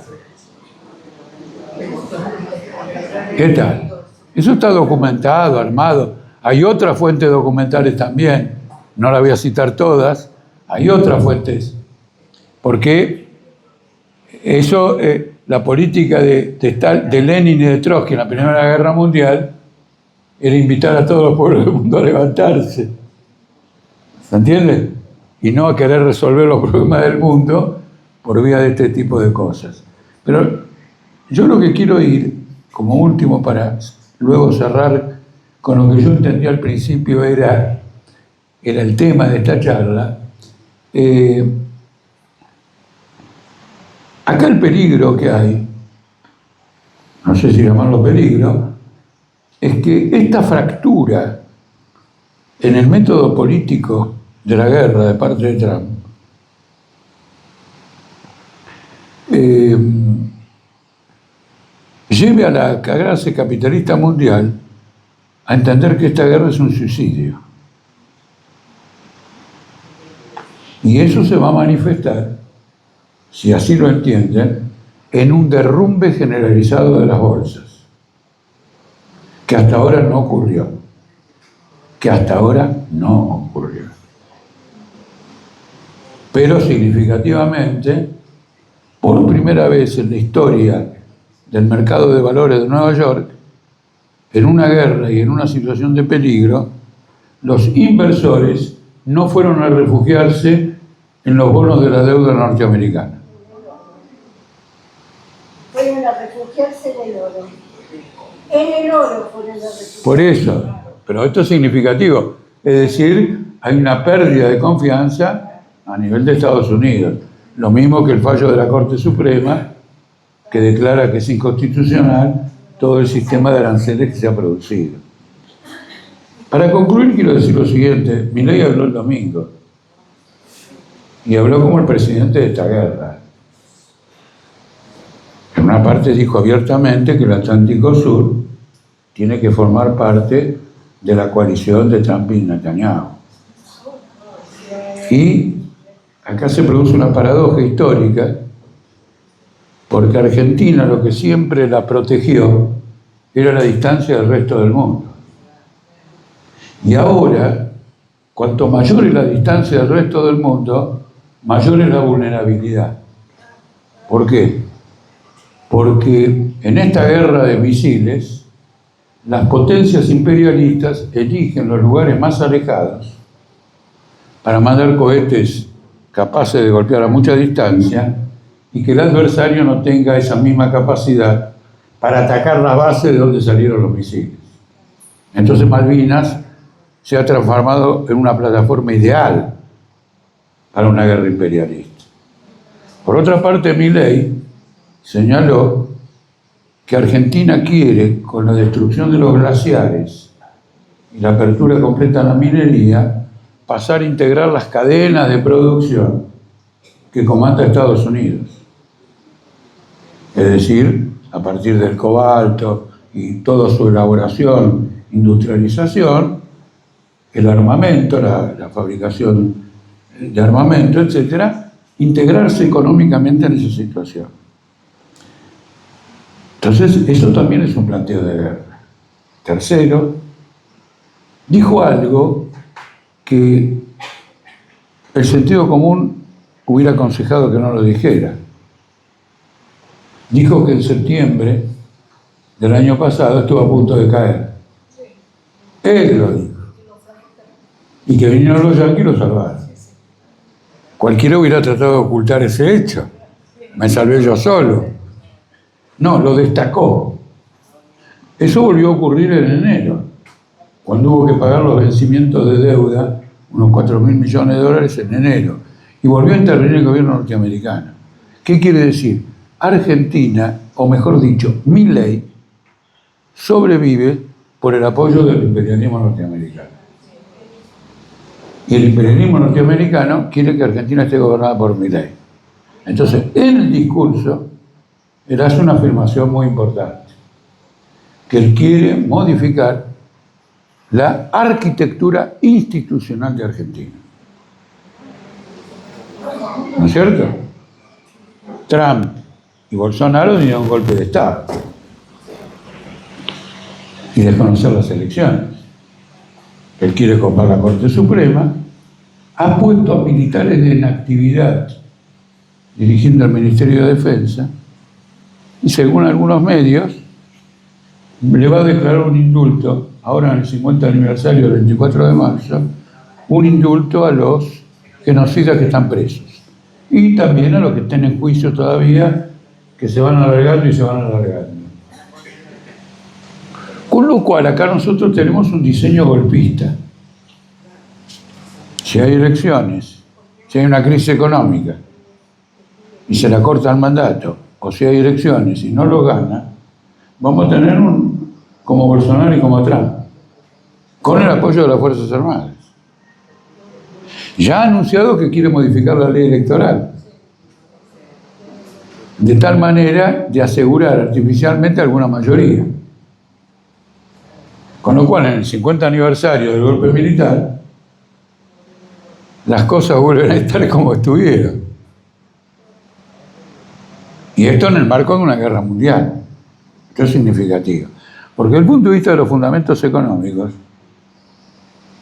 ¿Qué tal? Eso está documentado, armado. Hay otras fuentes documentales también. No las voy a citar todas. Hay otras fuentes. Porque eso, la política de Lenin y de Trotsky en la Primera Guerra Mundial era invitar a todos los pueblos del mundo a levantarse. ¿Se entiende? Y no a querer resolver los problemas del mundo por vía de este tipo de cosas. Pero yo lo que quiero ir, como último, para luego cerrar con lo que yo entendí al principio era el tema de esta charla. Acá el peligro que hay, no sé si llamarlo peligro, es que esta fractura en el método político de la guerra de parte de Trump lleve a la clase capitalista mundial a entender que esta guerra es un suicidio. Y eso se va a manifestar, si así lo entienden, en un derrumbe generalizado de las bolsas, que hasta ahora no ocurrió. Pero significativamente, por primera vez en la historia del mercado de valores de Nueva York, en una guerra y en una situación de peligro, los inversores no fueron a refugiarse en los bonos de la deuda norteamericana. Fueron a refugiarse en el oro. En el oro fueron a refugiarse. Por eso, pero esto es significativo. Es decir, hay una pérdida de confianza a nivel de Estados Unidos. Lo mismo que el fallo de la Corte Suprema, que declara que es inconstitucional todo el sistema de aranceles que se ha producido. Para concluir, quiero decir lo siguiente. Milei habló el domingo y habló como el presidente de esta guerra. En una parte dijo abiertamente que el Atlántico Sur tiene que formar parte de la coalición de Trump y Netanyahu. Y acá se produce una paradoja histórica, porque Argentina lo que siempre la protegió era la distancia del resto del mundo. Y ahora, cuanto mayor es la distancia del resto del mundo, mayor es la vulnerabilidad. ¿Por qué? Porque en esta guerra de misiles, las potencias imperialistas eligen los lugares más alejados para mandar cohetes capaces de golpear a mucha distancia y que el adversario no tenga esa misma capacidad para atacar la base de donde salieron los misiles. Entonces Malvinas se ha transformado en una plataforma ideal para una guerra imperialista. Por otra parte, Milei señaló que Argentina quiere, con la destrucción de los glaciares y la apertura completa a la minería, pasar a integrar las cadenas de producción que comanda Estados Unidos. Es decir, a partir del cobalto y toda su elaboración, industrialización, el armamento, la fabricación de armamento, etcétera, integrarse económicamente en esa situación. Entonces, eso también es un planteo de guerra. Tercero, dijo algo que el sentido común hubiera aconsejado que no lo dijera. Dijo que en septiembre del año pasado estuvo a punto de caer. Él lo dijo. Y que vinieron los yanquis y lo salvaron. Cualquiera hubiera tratado de ocultar ese hecho. Me salvé yo solo. No, lo destacó. Eso volvió a ocurrir en enero, cuando hubo que pagar los vencimientos de deuda, unos 4.000 millones de dólares en enero, y volvió a intervenir el gobierno norteamericano. ¿Qué quiere decir? Argentina, o mejor dicho, Milei, sobrevive por el apoyo del imperialismo norteamericano. Y el imperialismo norteamericano quiere que Argentina esté gobernada por Milei. Entonces, en el discurso, él hace una afirmación muy importante, que él quiere modificar la arquitectura institucional de Argentina. ¿No es cierto? Trump y Bolsonaro dieron un golpe de Estado y desconocer las elecciones. Él quiere copar la Corte Suprema, ha puesto a militares en actividad dirigiendo el Ministerio de Defensa y, según algunos medios, le va a declarar un indulto, ahora en el 50 aniversario del 24 de marzo, un indulto a los genocidas que están presos y también a los que estén en juicio todavía, que se van alargando y se van alargando. Con lo cual, acá nosotros tenemos un diseño golpista. Si hay elecciones, si hay una crisis económica y se le corta el mandato, o si hay elecciones y no lo gana, vamos a tener como Bolsonaro y como Trump, con el apoyo de las Fuerzas Armadas. Ya ha anunciado que quiere modificar la ley electoral, de tal manera de asegurar artificialmente alguna mayoría. Con lo cual, en el 50 aniversario del golpe militar, las cosas vuelven a estar como estuvieron. Y esto en el marco de una guerra mundial. Esto es significativo. Porque desde el punto de vista de los fundamentos económicos,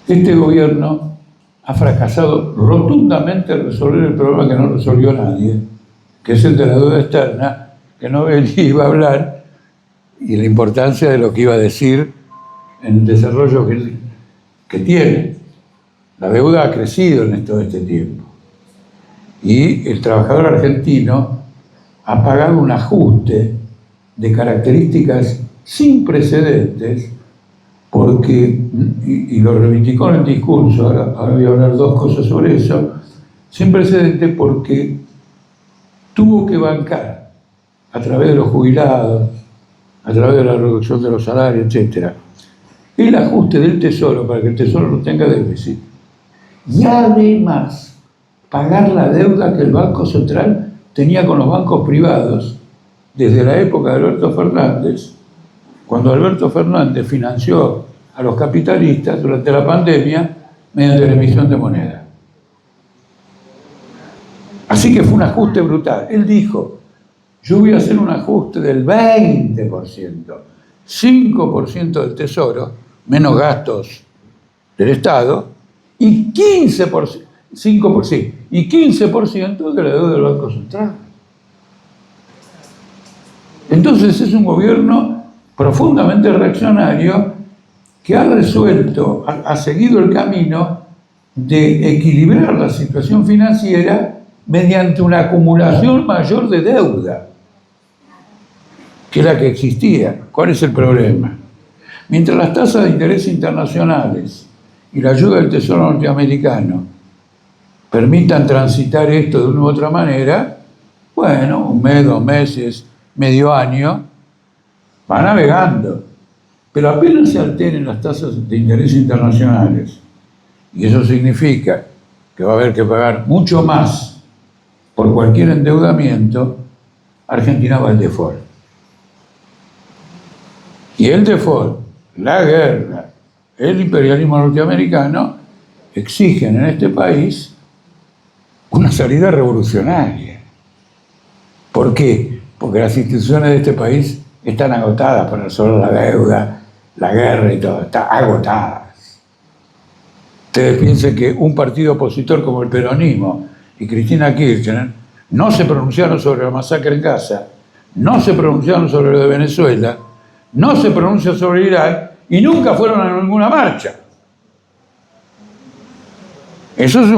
este gobierno ha fracasado rotundamente en resolver el problema que no resolvió nadie, que es el de la deuda externa, que Nobel iba a hablar, y la importancia de lo que iba a decir en el desarrollo que tiene. La deuda ha crecido en todo este tiempo. Y el trabajador argentino ha pagado un ajuste de características sin precedentes, porque, y lo reivindicó en el discurso, ahora voy a hablar dos cosas sobre eso, sin precedentes porque tuvo que bancar a través de los jubilados, a través de la reducción de los salarios, etc., el ajuste del Tesoro para que el Tesoro no tenga déficit. Y además, pagar la deuda que el Banco Central tenía con los bancos privados desde la época de Alberto Fernández, cuando Alberto Fernández financió a los capitalistas durante la pandemia mediante la emisión de moneda. Así que fue un ajuste brutal. Él dijo, yo voy a hacer un ajuste del 20%, 5% del Tesoro, menos gastos del Estado, y 15%, 5%, y 15% de la deuda del Banco Central. Entonces es un gobierno profundamente reaccionario que ha resuelto, ha seguido el camino de equilibrar la situación financiera mediante una acumulación mayor de deuda que la que existía. ¿Cuál es el problema? Mientras las tasas de interés internacionales y la ayuda del Tesoro norteamericano permitan transitar esto de una u otra manera, bueno, un mes, 2 meses, medio año, va navegando. Pero apenas se alteren las tasas de interés internacionales, y eso significa que va a haber que pagar mucho más por cualquier endeudamiento, Argentina va al default. Y el default, la guerra, el imperialismo norteamericano exigen en este país una salida revolucionaria. ¿Por qué? Porque las instituciones de este país están agotadas por resolver la deuda, la guerra y todo, están agotadas. Ustedes piensen que un partido opositor como el peronismo y Cristina Kirchner no se pronunciaron sobre la masacre en Gaza, no se pronunciaron sobre lo de Venezuela, no se pronuncian sobre Irak y nunca fueron a ninguna marcha. Eso es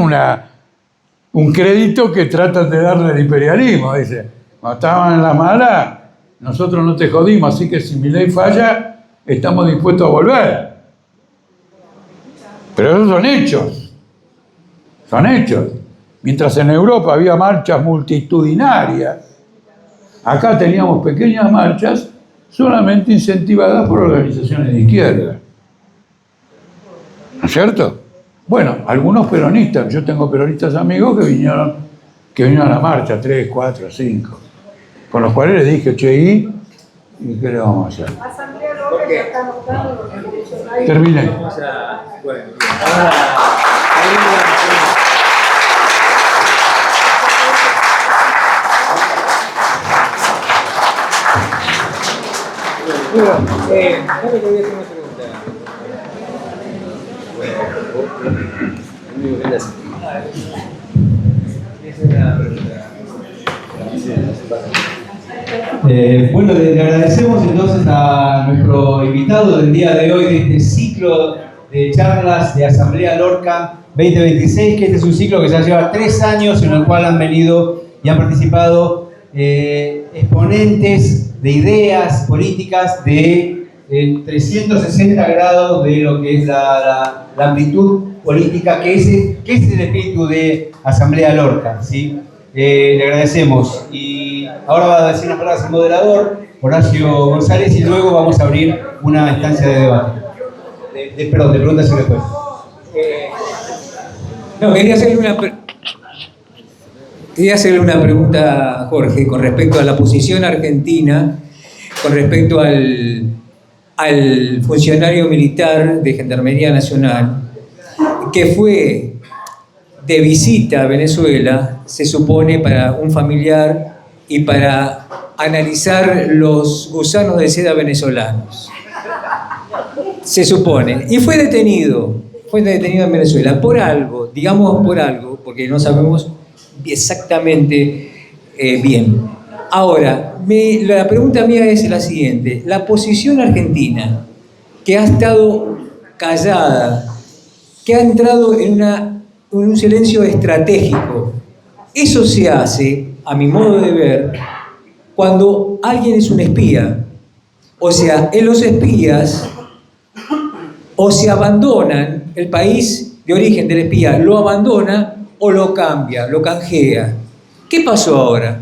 un crédito que tratan de darle al imperialismo. Dice, cuando estaban en la mala, nosotros no te jodimos, así que si mi ley falla, estamos dispuestos a volver. Pero esos son hechos. Son hechos. Mientras en Europa había marchas multitudinarias, acá teníamos pequeñas marchas solamente incentivadas por organizaciones de izquierda. ¿No es cierto? Bueno, algunos peronistas, yo tengo peronistas amigos que vinieron a la marcha, 3, 4, 5, con los cuales les dije, che, ¿y qué le vamos a hacer? Asamblea Local ya está anotado en los derechos. Terminé. O sea, bueno, bien. Bueno, creo que te voy a hacer una pregunta. Bueno, le agradecemos entonces a nuestro invitado del día de hoy de este ciclo de charlas de Asamblea Lorca 2026, que este es un ciclo que ya lleva 3 años en el cual han venido y han participado exponentes de ideas políticas de 360 grados de lo que es la amplitud política, que es el espíritu de Asamblea Lorca, ¿sí? Le agradecemos. Y ahora va a decir unas palabras el moderador, Horacio González, y luego vamos a abrir una instancia de debate. Perdón, de preguntas y respuestas. No, quería hacerle una pregunta a Jorge con respecto a la posición argentina, con respecto al funcionario militar de Gendarmería Nacional, que fue de visita a Venezuela, se supone, para un familiar y para analizar los gusanos de seda venezolanos. Se supone. Y fue detenido en Venezuela por algo, digamos por algo, porque no sabemos exactamente bien. Ahora, la pregunta mía es la siguiente. La posición argentina, que ha estado callada, que ha entrado en un silencio estratégico, eso se hace, a mi modo de ver, cuando alguien es un espía. O sea, los espías o se abandonan el país de origen del espía, lo abandona o lo cambia, lo canjea. ¿Qué pasó ahora?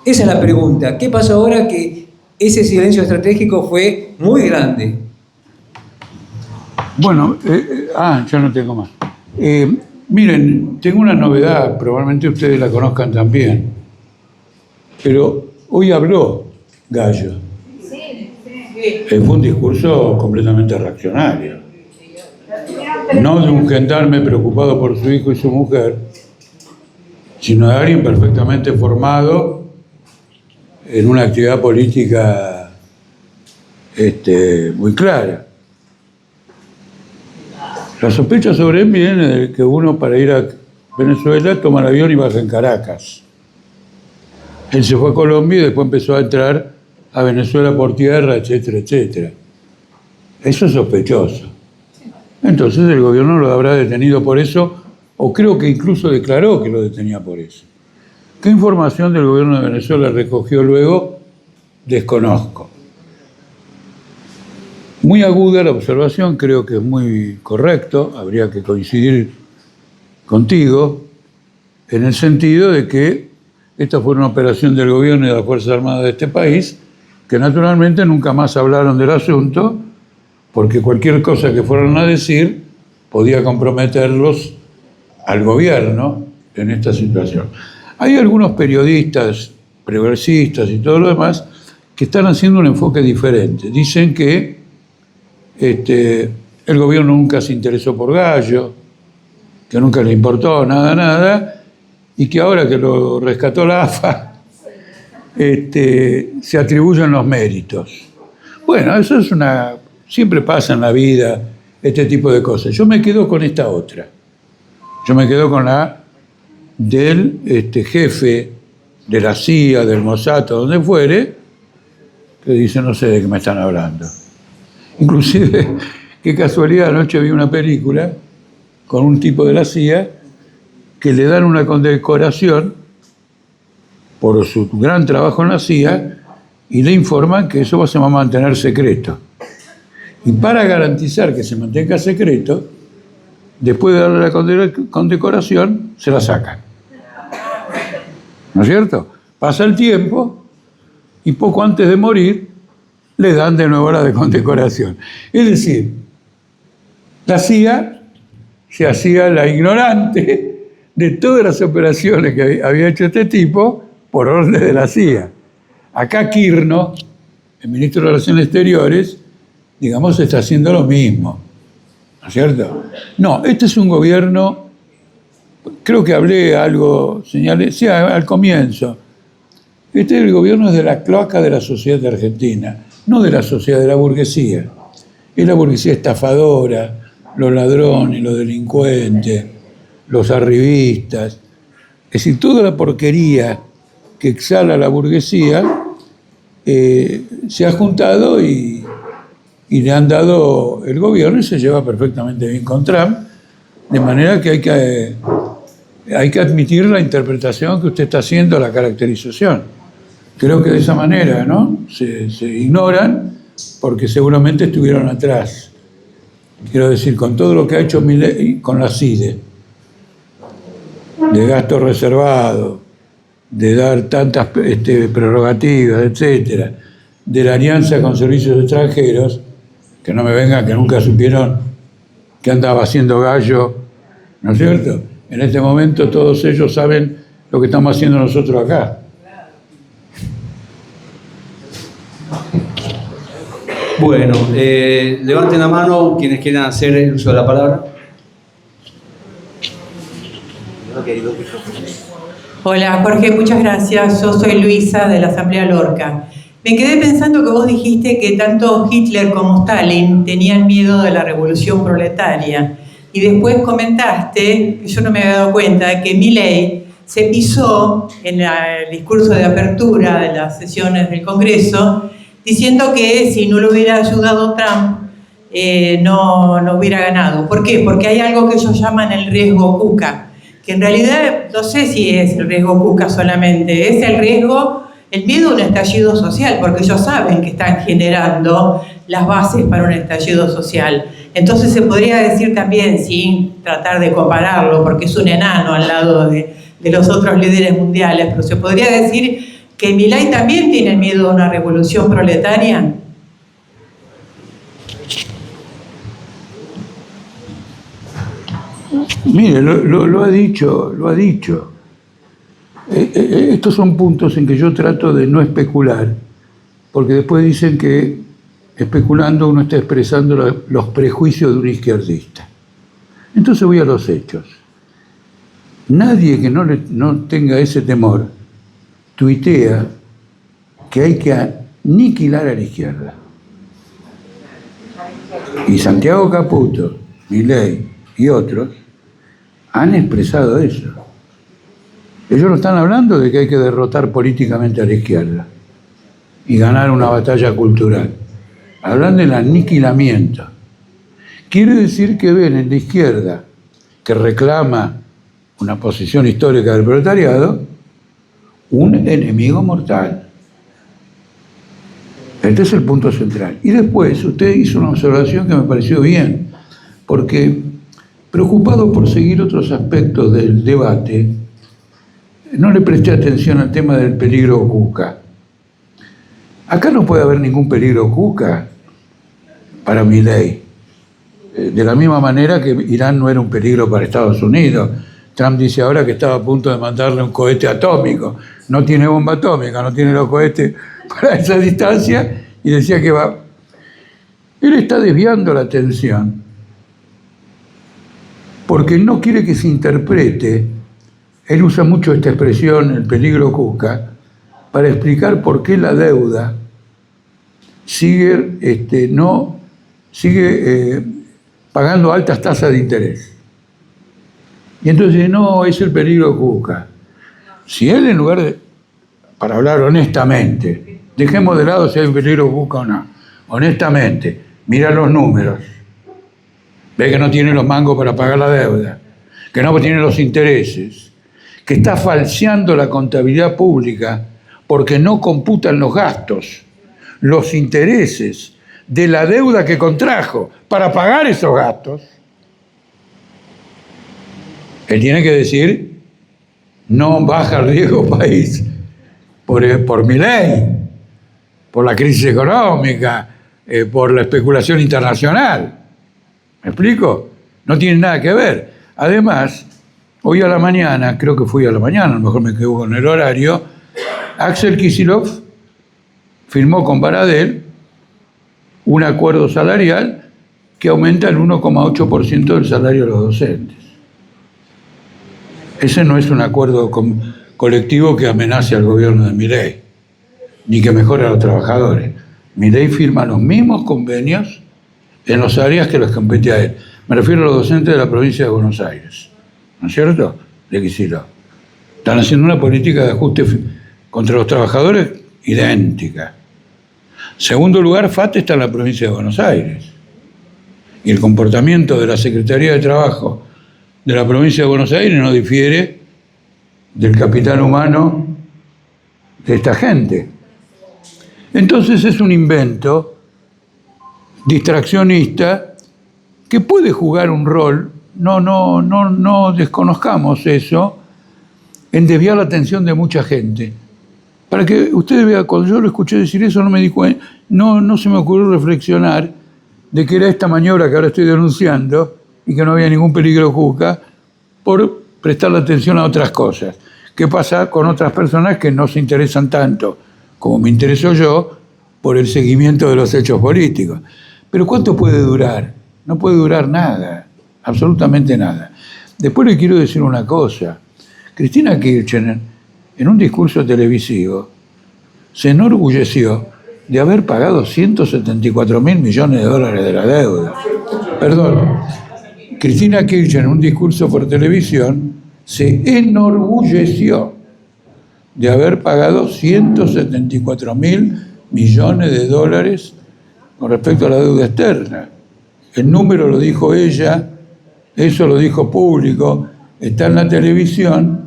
Esa es la pregunta. ¿Qué pasó ahora que ese silencio estratégico fue muy grande? Bueno, ya no tengo más. Miren, tengo una novedad, probablemente ustedes la conozcan también, pero hoy habló Gallo. Fue un discurso completamente reaccionario. No de un gendarme preocupado por su hijo y su mujer, sino de alguien perfectamente formado en una actividad política muy clara. La sospecha sobre él viene de que uno, para ir a Venezuela, toma el avión y baja en Caracas. Él se fue a Colombia y después empezó a entrar a Venezuela por tierra, etcétera, etcétera. Eso es sospechoso. Entonces el gobierno lo habrá detenido por eso, o creo que incluso declaró que lo detenía por eso. ¿Qué información del gobierno de Venezuela recogió luego? Desconozco. Muy aguda la observación, creo que es muy correcto, habría que coincidir contigo, en el sentido de que esta fue una operación del gobierno y de las Fuerzas Armadas de este país, que naturalmente nunca más hablaron del asunto, porque cualquier cosa que fueran a decir podía comprometerlos al gobierno en esta situación. Hay algunos periodistas progresistas y todo lo demás que están haciendo un enfoque diferente. Dicen que el gobierno nunca se interesó por Gallo, que nunca le importó nada, y que ahora que lo rescató la AFA, se atribuyen los méritos. Bueno, eso es siempre pasa en la vida este tipo de cosas. Yo me quedo con esta otra. Yo me quedo con la del jefe de la CIA, del Mossad, o donde fuere, que dice, no sé de qué me están hablando. Inclusive, qué casualidad, anoche vi una película con un tipo de la CIA que le dan una condecoración por su gran trabajo en la CIA, y le informan que eso se va a mantener secreto. Y para garantizar que se mantenga secreto, después de darle la condecoración, se la sacan. ¿No es cierto? Pasa el tiempo y poco antes de morir le dan de nuevo la condecoración. Es decir, la CIA se hacía la ignorante de todas las operaciones que había hecho este tipo por orden de la CIA. Acá Kirchner, el ministro de Relaciones Exteriores, digamos, está haciendo lo mismo. ¿No es cierto? No, este es un gobierno, creo que hablé algo, señalé, sí, al comienzo. Este es el gobierno de la cloaca de la sociedad argentina, no de la sociedad, de la burguesía. Es la burguesía estafadora, los ladrones, los delincuentes, los arribistas. Es decir, toda la porquería que exhala la burguesía se ha juntado y le han dado el gobierno y se lleva perfectamente bien con Trump, de manera que hay que admitir la interpretación que usted está haciendo, la caracterización. Creo que de esa manera, ¿no? Se ignoran porque seguramente estuvieron atrás. Quiero decir, con todo lo que ha hecho Milei con la CIDE, de gasto reservado, de dar tantas prerrogativas, etcétera, de la alianza con servicios extranjeros, que no me vengan que nunca supieron que andaba haciendo gallo, ¿no es cierto? En este momento todos ellos saben lo que estamos haciendo nosotros acá. Bueno, levanten la mano quienes quieran hacer el uso de la palabra. Hola Jorge, muchas gracias. Yo soy Luisa de la Asamblea Lorca. Me quedé pensando que vos dijiste que tanto Hitler como Stalin tenían miedo de la revolución proletaria. Y después comentaste, que yo no me había dado cuenta, que Milei se pisó en el discurso de apertura de las sesiones del Congreso, diciendo que si no lo hubiera ayudado Trump, no hubiera ganado. ¿Por qué? Porque hay algo que ellos llaman el riesgo Kuka, que en realidad no sé si es el riesgo Kuka solamente, es el riesgo, el miedo a un estallido social, porque ellos saben que están generando las bases para un estallido social. Entonces se podría decir también, sin tratar de compararlo, porque es un enano al lado de los otros líderes mundiales, pero se podría decir que Milei también tiene miedo a una revolución proletaria. Mire, lo ha dicho. Estos son puntos en que yo trato de no especular, porque después dicen que especulando uno está expresando los prejuicios de un izquierdista. Entonces voy a los hechos. Nadie que no tenga ese temor tuitea que hay que aniquilar a la izquierda. Y Santiago Caputo, Milei y otros han expresado eso. Ellos no están hablando de que hay que derrotar políticamente a la izquierda y ganar una batalla cultural. Hablan del aniquilamiento. Quiere decir que ven en la izquierda, que reclama una posición histórica del proletariado, un enemigo mortal. Este es el punto central. Y después usted hizo una observación que me pareció bien, porque preocupado por seguir otros aspectos del debate, no le presté atención al tema del peligro Kuka. Acá no puede haber ningún peligro Kuka para Milei. De la misma manera que Irán no era un peligro para Estados Unidos. Trump dice ahora que estaba a punto de mandarle un cohete atómico. No tiene bomba atómica, no tiene los cohetes para esa distancia, y decía que va. Él está desviando la atención porque no quiere que se interprete. Él usa mucho esta expresión, el peligro Kuka, para explicar por qué la deuda sigue pagando altas tasas de interés. Y entonces no, es el peligro Kuka. Si él, en lugar de, para hablar honestamente, dejemos de lado si hay un peligro Kuka o no, honestamente, mira los números, ve que no tiene los mangos para pagar la deuda, que no tiene los intereses, que está falseando la contabilidad pública porque no computan los gastos, los intereses de la deuda que contrajo para pagar esos gastos, él tiene que decir, no baja el riesgo país por mi ley, por la crisis económica, por la especulación internacional. ¿Me explico? No tiene nada que ver. Además, hoy a la mañana, creo que fui a la mañana, a lo mejor me equivoco en el horario, Axel Kicillof firmó con Baradel un acuerdo salarial que aumenta el 1,8% del salario de los docentes. Ese no es un acuerdo colectivo que amenace al gobierno de Milei, ni que mejore a los trabajadores. Milei firma los mismos convenios en las áreas que les compete a él. Me refiero a los docentes de la provincia de Buenos Aires, ¿no es cierto? De Kicillof. Están haciendo una política de ajuste contra los trabajadores idéntica. Segundo lugar, FATE está en la provincia de Buenos Aires. Y el comportamiento de la Secretaría de Trabajo de la provincia de Buenos Aires no difiere del capital humano de esta gente. Entonces es un invento distraccionista que puede jugar un rol, no desconozcamos eso, en desviar la atención de mucha gente. Para que ustedes vean, cuando yo lo escuché decir eso no me di cuenta, no se me ocurrió reflexionar de que era esta maniobra que ahora estoy denunciando y que no había ningún peligro Cuca por prestarle atención a otras cosas. ¿Qué pasa con otras personas que no se interesan tanto como me intereso yo por el seguimiento de los hechos políticos? Pero ¿cuánto puede durar? No puede durar nada, absolutamente nada. Después le quiero decir una cosa. Cristina Kirchner, en un discurso televisivo, se enorgulleció de haber pagado 174.000 millones de dólares de la deuda. Perdón, Cristina Kirchner, en un discurso por televisión, se enorgulleció de haber pagado 174.000 millones de dólares con respecto a la deuda externa. El número lo dijo ella, eso lo dijo público, está en la televisión.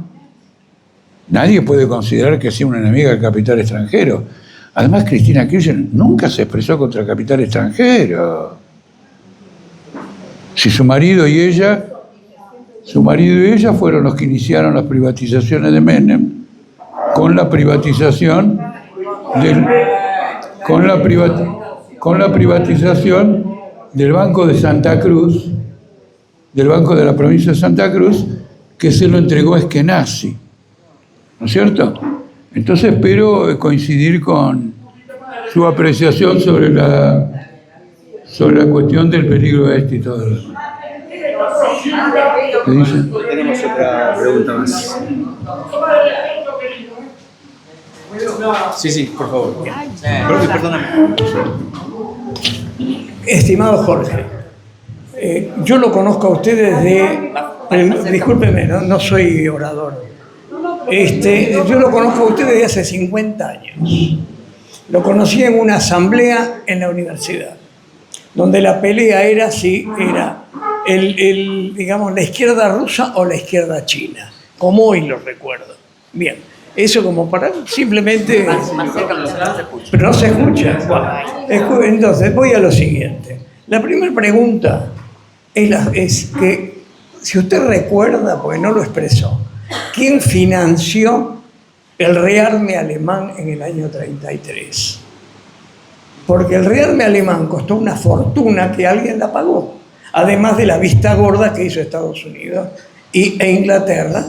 Nadie puede considerar que sea una enemiga del capital extranjero. Además, Cristina Kirchner nunca se expresó contra el capital extranjero. Si su marido y ella fueron los que iniciaron las privatizaciones de Menem, con la privatización del Banco de Santa Cruz, del Banco de la provincia de Santa Cruz, que se lo entregó a Eskenazi, ¿no es cierto? Entonces espero coincidir con su apreciación sobre la cuestión del peligro este y todo lo demás. ¿Qué dice? Tenemos otra pregunta más. Sí, por favor. Perdóname. Estimado Jorge, yo lo conozco a usted desde... discúlpeme, no soy orador. Yo lo conozco a usted desde hace 50 años. Lo conocí en una asamblea en la universidad, donde la pelea era si era digamos, la izquierda rusa o la izquierda china, como hoy lo recuerdo. Bien, eso como para simplemente... Pero no se escucha. Bueno, entonces, voy a lo siguiente. La primera pregunta es que, si usted recuerda, porque no lo expresó, ¿quién financió el rearme alemán en el año 33? Porque el rearme alemán costó una fortuna que alguien la pagó, además de la vista gorda que hizo Estados Unidos e Inglaterra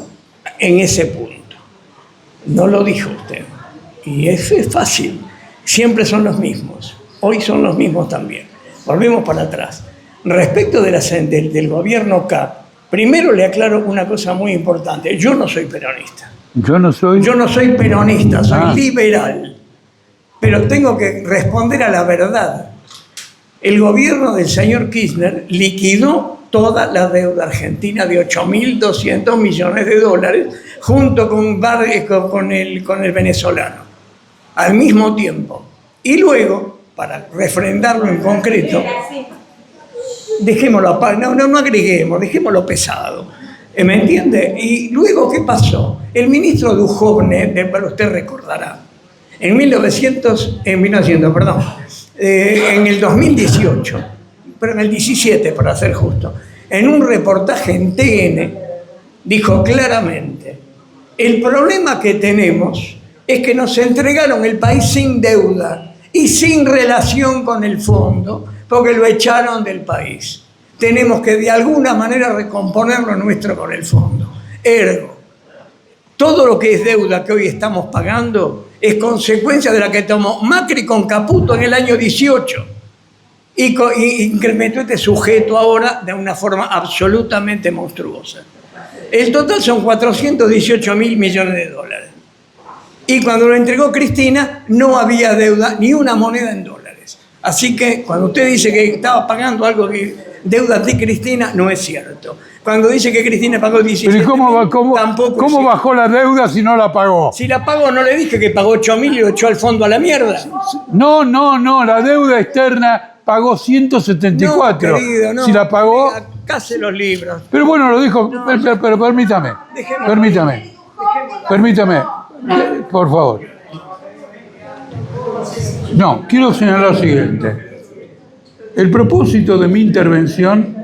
en ese punto. No lo dijo usted. Y eso es fácil. Siempre son los mismos. Hoy son los mismos también. Volvemos para atrás. Respecto del gobierno CAP, primero le aclaro una cosa muy importante. Yo no soy peronista. Yo no soy peronista, soy liberal. Pero tengo que responder a la verdad. El gobierno del señor Kirchner liquidó toda la deuda argentina de 8.200 millones de dólares junto con el venezolano, al mismo tiempo. Y luego, para refrendarlo en concreto, dejémoslo, no agreguemos, dejémoslo pesado. ¿Me entiende? Y luego, ¿qué pasó? El ministro Duhovne, usted recordará, En el 2018, pero en el 17 para ser justo, en un reportaje en TN, dijo claramente, el problema que tenemos es que nos entregaron el país sin deuda y sin relación con el fondo, porque lo echaron del país. Tenemos que de alguna manera recomponer lo nuestro con el fondo. Ergo, todo lo que es deuda que hoy estamos pagando es consecuencia de la que tomó Macri con Caputo en el año 18 y incrementó este sujeto ahora de una forma absolutamente monstruosa. El total son 418 mil millones de dólares. Y cuando lo entregó Cristina no había deuda, ni una moneda en dólares. Así que cuando usted dice que estaba pagando algo de deuda de Cristina, no es cierto. Cuando dice que Cristina pagó 17 Pero ¿cómo tampoco bajó la deuda si no la pagó? Si la pagó, no le dije que pagó 8.000 y lo echó al fondo a la mierda. No, la deuda externa pagó 174. No, querido, no. Si la pagó... Case los libros. Pero bueno, lo dijo, pero permítame, por favor. No, quiero señalar lo siguiente. El propósito de mi intervención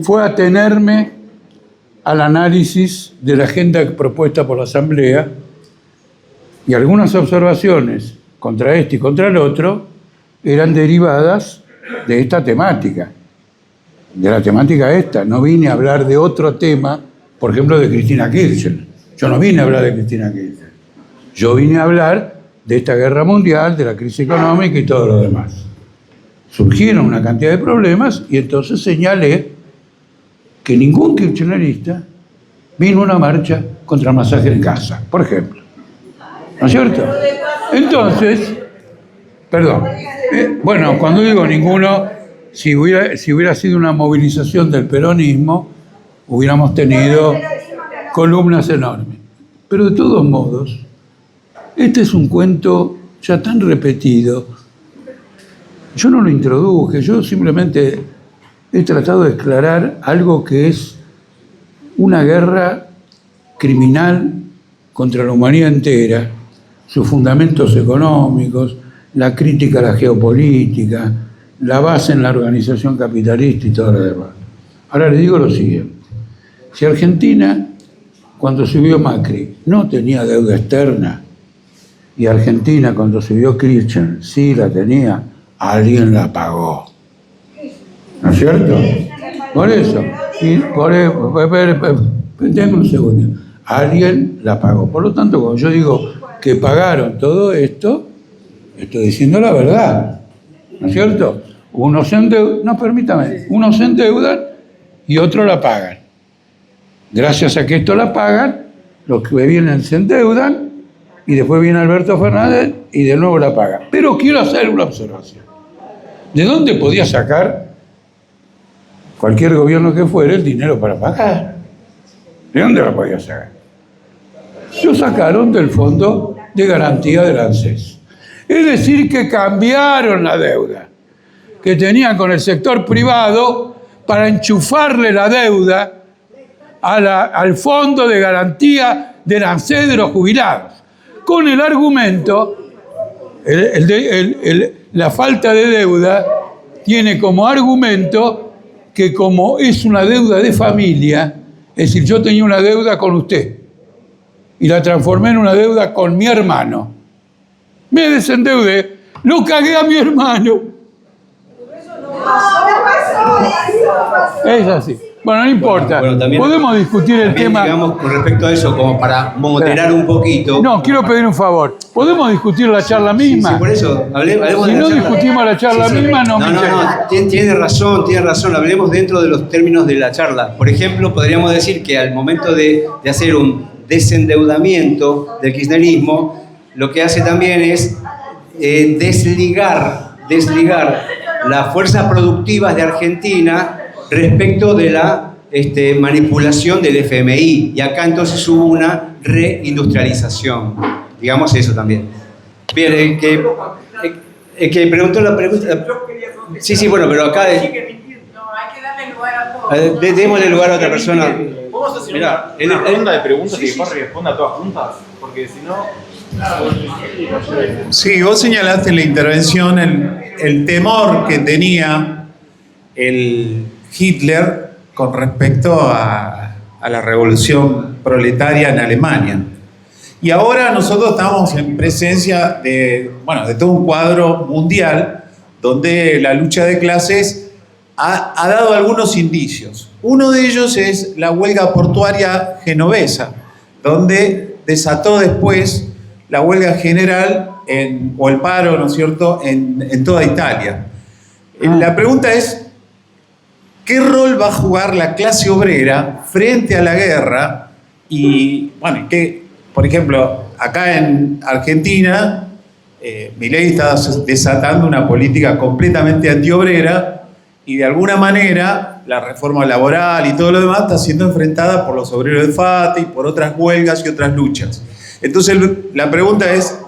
fue atenerme al análisis de la agenda propuesta por la Asamblea y algunas observaciones contra este y contra el otro eran derivadas de esta temática, de la temática esta. No vine a hablar de otro tema, por ejemplo, de Cristina Kirchner. Yo no vine a hablar de Cristina Kirchner. Yo vine a hablar de esta guerra mundial, de la crisis económica y todo lo demás. Surgieron una cantidad de problemas y entonces señalé que ningún kirchnerista vino a una marcha contra el masaje en casa, por ejemplo. ¿No es cierto? Entonces, perdón, bueno, cuando digo ninguno, si hubiera sido una movilización del peronismo, hubiéramos tenido columnas enormes. Pero de todos modos, este es un cuento ya tan repetido. Yo no lo introduje, yo simplemente he tratado de declarar algo que es una guerra criminal contra la humanidad entera, sus fundamentos económicos, la crítica a la geopolítica, la base en la organización capitalista y todo lo demás. Ahora le digo lo siguiente. Si Argentina, cuando subió Macri, no tenía deuda externa, y Argentina, cuando subió Kirchner, sí la tenía, alguien la pagó. ¿No es cierto? Por eso. Denme un segundo. Alguien la pagó. Por lo tanto, cuando yo digo que pagaron todo esto, estoy diciendo la verdad. ¿No es cierto? Unos se endeudan, no, permítame, unos se endeudan y otros la pagan. Gracias a que esto la pagan, los que vienen se endeudan y después viene Alberto Fernández y de nuevo la paga. Pero quiero hacer una observación. ¿De dónde podía sacar cualquier gobierno que fuera el dinero para pagar? ¿De dónde la podía sacar? Lo sacaron del Fondo de Garantía del ANSES. Es decir, que cambiaron la deuda que tenían con el sector privado para enchufarle la deuda al Fondo de Garantía del ANSES de los jubilados, con el argumento, la falta de deuda tiene como argumento que como es una deuda de familia, es decir, yo tenía una deuda con usted y la transformé en una deuda con mi hermano. Me desendeudé, lo cagué a mi hermano. Es así. Bueno, no importa. Bueno, también, podemos discutir el tema. Digamos, con respecto a eso, como para moderar un poquito. No, quiero pedir un favor. ¿Podemos discutir la charla misma? Sí, por eso. Hablemos si de la no charla. discutimos la charla misma, no me interesa. Tiene razón. Hablemos dentro de los términos de la charla. Por ejemplo, podríamos decir que al momento de hacer un desendeudamiento del kirchnerismo, lo que hace también es desligar las fuerzas productivas de Argentina respecto de la manipulación del FMI. Y acá entonces hubo una reindustrialización. Digamos eso también. Bien, que preguntó la pregunta. Sí, bueno, pero acá... No, hay que darle lugar a todos. Démosle lugar a otra persona. ¿Podemos hacer una ronda de preguntas y después responda a todas juntas? Porque si no... Sí, vos señalaste en la intervención el temor que tenía el Hitler con respecto a la revolución proletaria en Alemania. Y ahora nosotros estamos en presencia de todo un cuadro mundial donde la lucha de clases ha dado algunos indicios. Uno de ellos es la huelga portuaria genovesa, donde desató después la huelga general o el paro, ¿no es cierto?, en toda Italia. La pregunta es, ¿qué rol va a jugar la clase obrera frente a la guerra? Y, por ejemplo, acá en Argentina, Milei está desatando una política completamente antiobrera y de alguna manera la reforma laboral y todo lo demás está siendo enfrentada por los obreros de FATI, por otras huelgas y otras luchas. Entonces la pregunta es,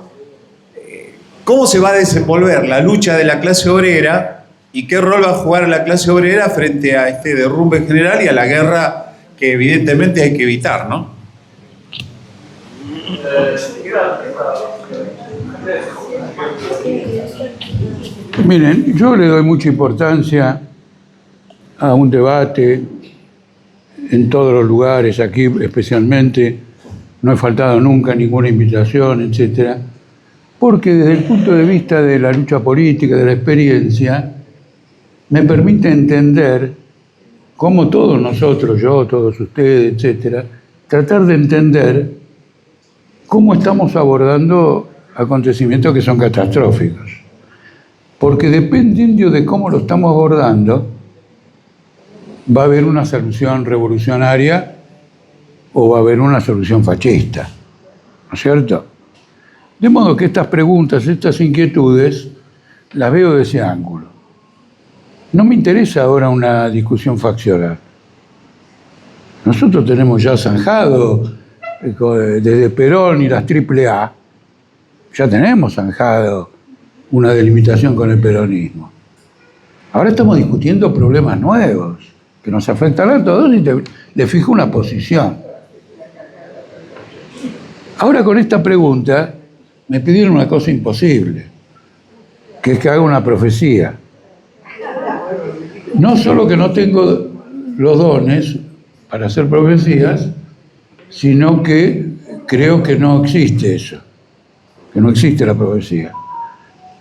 ¿cómo se va a desenvolver la lucha de la clase obrera y qué rol va a jugar la clase obrera frente a este derrumbe general y a la guerra que evidentemente hay que evitar, ¿no? Miren, yo le doy mucha importancia a un debate en todos los lugares, aquí especialmente, no he faltado nunca ninguna invitación, etcétera, porque desde el punto de vista de la lucha política, de la experiencia, me permite entender cómo todos nosotros, yo, todos ustedes, etcétera, tratar de entender cómo estamos abordando acontecimientos que son catastróficos. Porque dependiendo de cómo lo estamos abordando, va a haber una solución revolucionaria o va a haber una solución fascista, ¿no es cierto? De modo que estas preguntas, estas inquietudes, las veo de ese ángulo. No me interesa ahora una discusión faccional. Nosotros tenemos ya zanjado, desde Perón y las AAA, ya tenemos zanjado una delimitación con el peronismo. Ahora estamos discutiendo problemas nuevos que nos afectan a todos y le fijo una posición. Ahora con esta pregunta me pidieron una cosa imposible, que es que haga una profecía. No solo que no tengo los dones para hacer profecías, sino que creo que no existe eso, que no existe la profecía.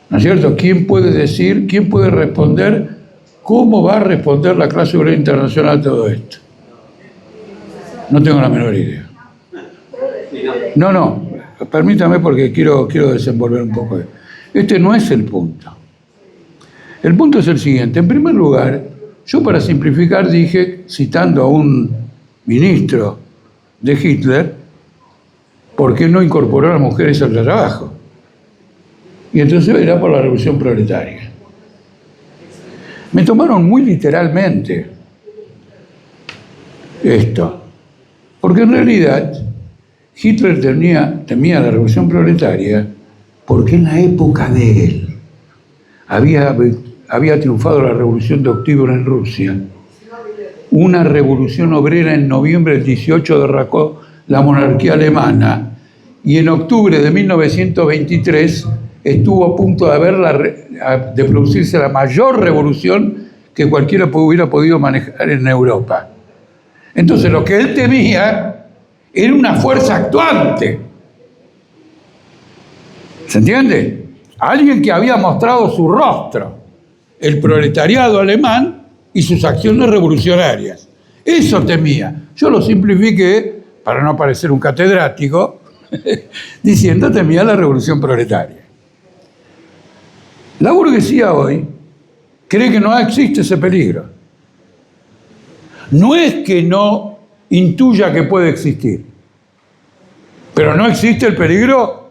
¿No es cierto? ¿Quién puede decir, quién puede responder cómo va a responder la clase obrera internacional a todo esto? No tengo la menor idea. No, permítame porque quiero desenvolver un poco. Este no es el punto. El punto es el siguiente. En primer lugar, yo para simplificar dije, citando a un ministro de Hitler, ¿por qué no incorporó a las mujeres al trabajo? Y entonces era por la revolución proletaria. Me tomaron muy literalmente esto, porque en realidad Hitler temía la revolución proletaria porque en la época de él había triunfado la revolución de octubre en Rusia. Una revolución obrera en noviembre del 18 derrocó la monarquía alemana y en octubre de 1923 estuvo a punto de producirse la mayor revolución que cualquiera hubiera podido manejar en Europa. Entonces lo que él temía era una fuerza actuante. ¿Se entiende? Alguien que había mostrado su rostro, el proletariado alemán y sus acciones revolucionarias. Eso temía. Yo lo simplifiqué, para no parecer un catedrático, diciendo temía la revolución proletaria. La burguesía hoy cree que no existe ese peligro. No es que no intuya que puede existir, pero no existe el peligro.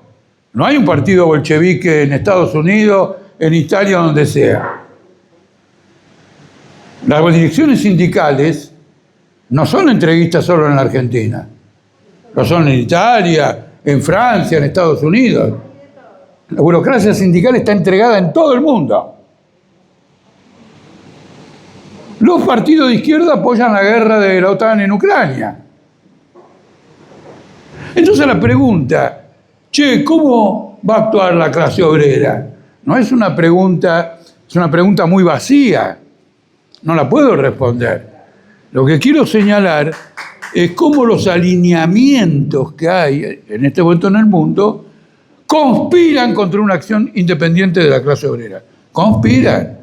No hay un partido bolchevique en Estados Unidos, en Italia, donde sea. Las direcciones sindicales no son entreguistas solo en la Argentina, lo son en Italia, en Francia, en Estados Unidos. La burocracia sindical está entregada en todo el mundo. Los partidos de izquierda apoyan la guerra de la OTAN en Ucrania. Entonces la pregunta, che, ¿cómo va a actuar la clase obrera? No es una pregunta, es una pregunta muy vacía. No la puedo responder. Lo que quiero señalar es cómo los alineamientos que hay en este momento en el mundo conspiran contra una acción independiente de la clase obrera. Conspiran.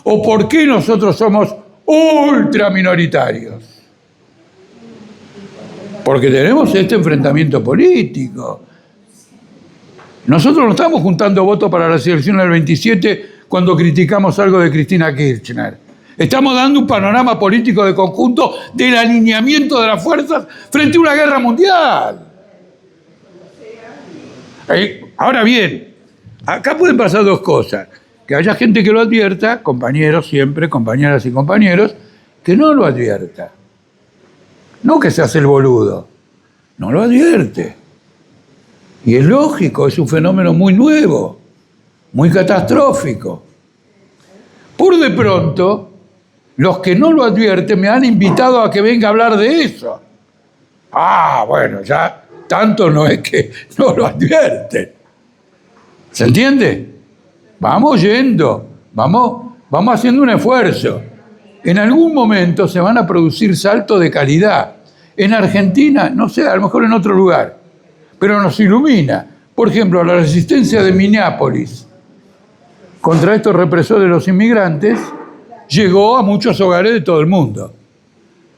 ¿O por qué nosotros somos ultraminoritarios? Porque tenemos este enfrentamiento político. Nosotros no estamos juntando votos para las elecciones del 27 cuando criticamos algo de Cristina Kirchner. Estamos dando un panorama político de conjunto del alineamiento de las fuerzas frente a una guerra mundial. Ahora bien, acá pueden pasar dos cosas. Que haya gente que lo advierta, compañeros siempre, compañeras y compañeros, que no lo advierta. No que se hace el boludo, no lo advierte. Y es lógico, es un fenómeno muy nuevo, muy catastrófico. Por de pronto, los que no lo advierten me han invitado a que venga a hablar de eso. Ah, bueno, ya tanto no es que no lo advierten. ¿Se entiende? Vamos yendo, vamos haciendo un esfuerzo. En algún momento se van a producir saltos de calidad. En Argentina, no sé, a lo mejor en otro lugar, pero nos ilumina. Por ejemplo, la resistencia de Minneapolis contra estos represores de los inmigrantes llegó a muchos hogares de todo el mundo.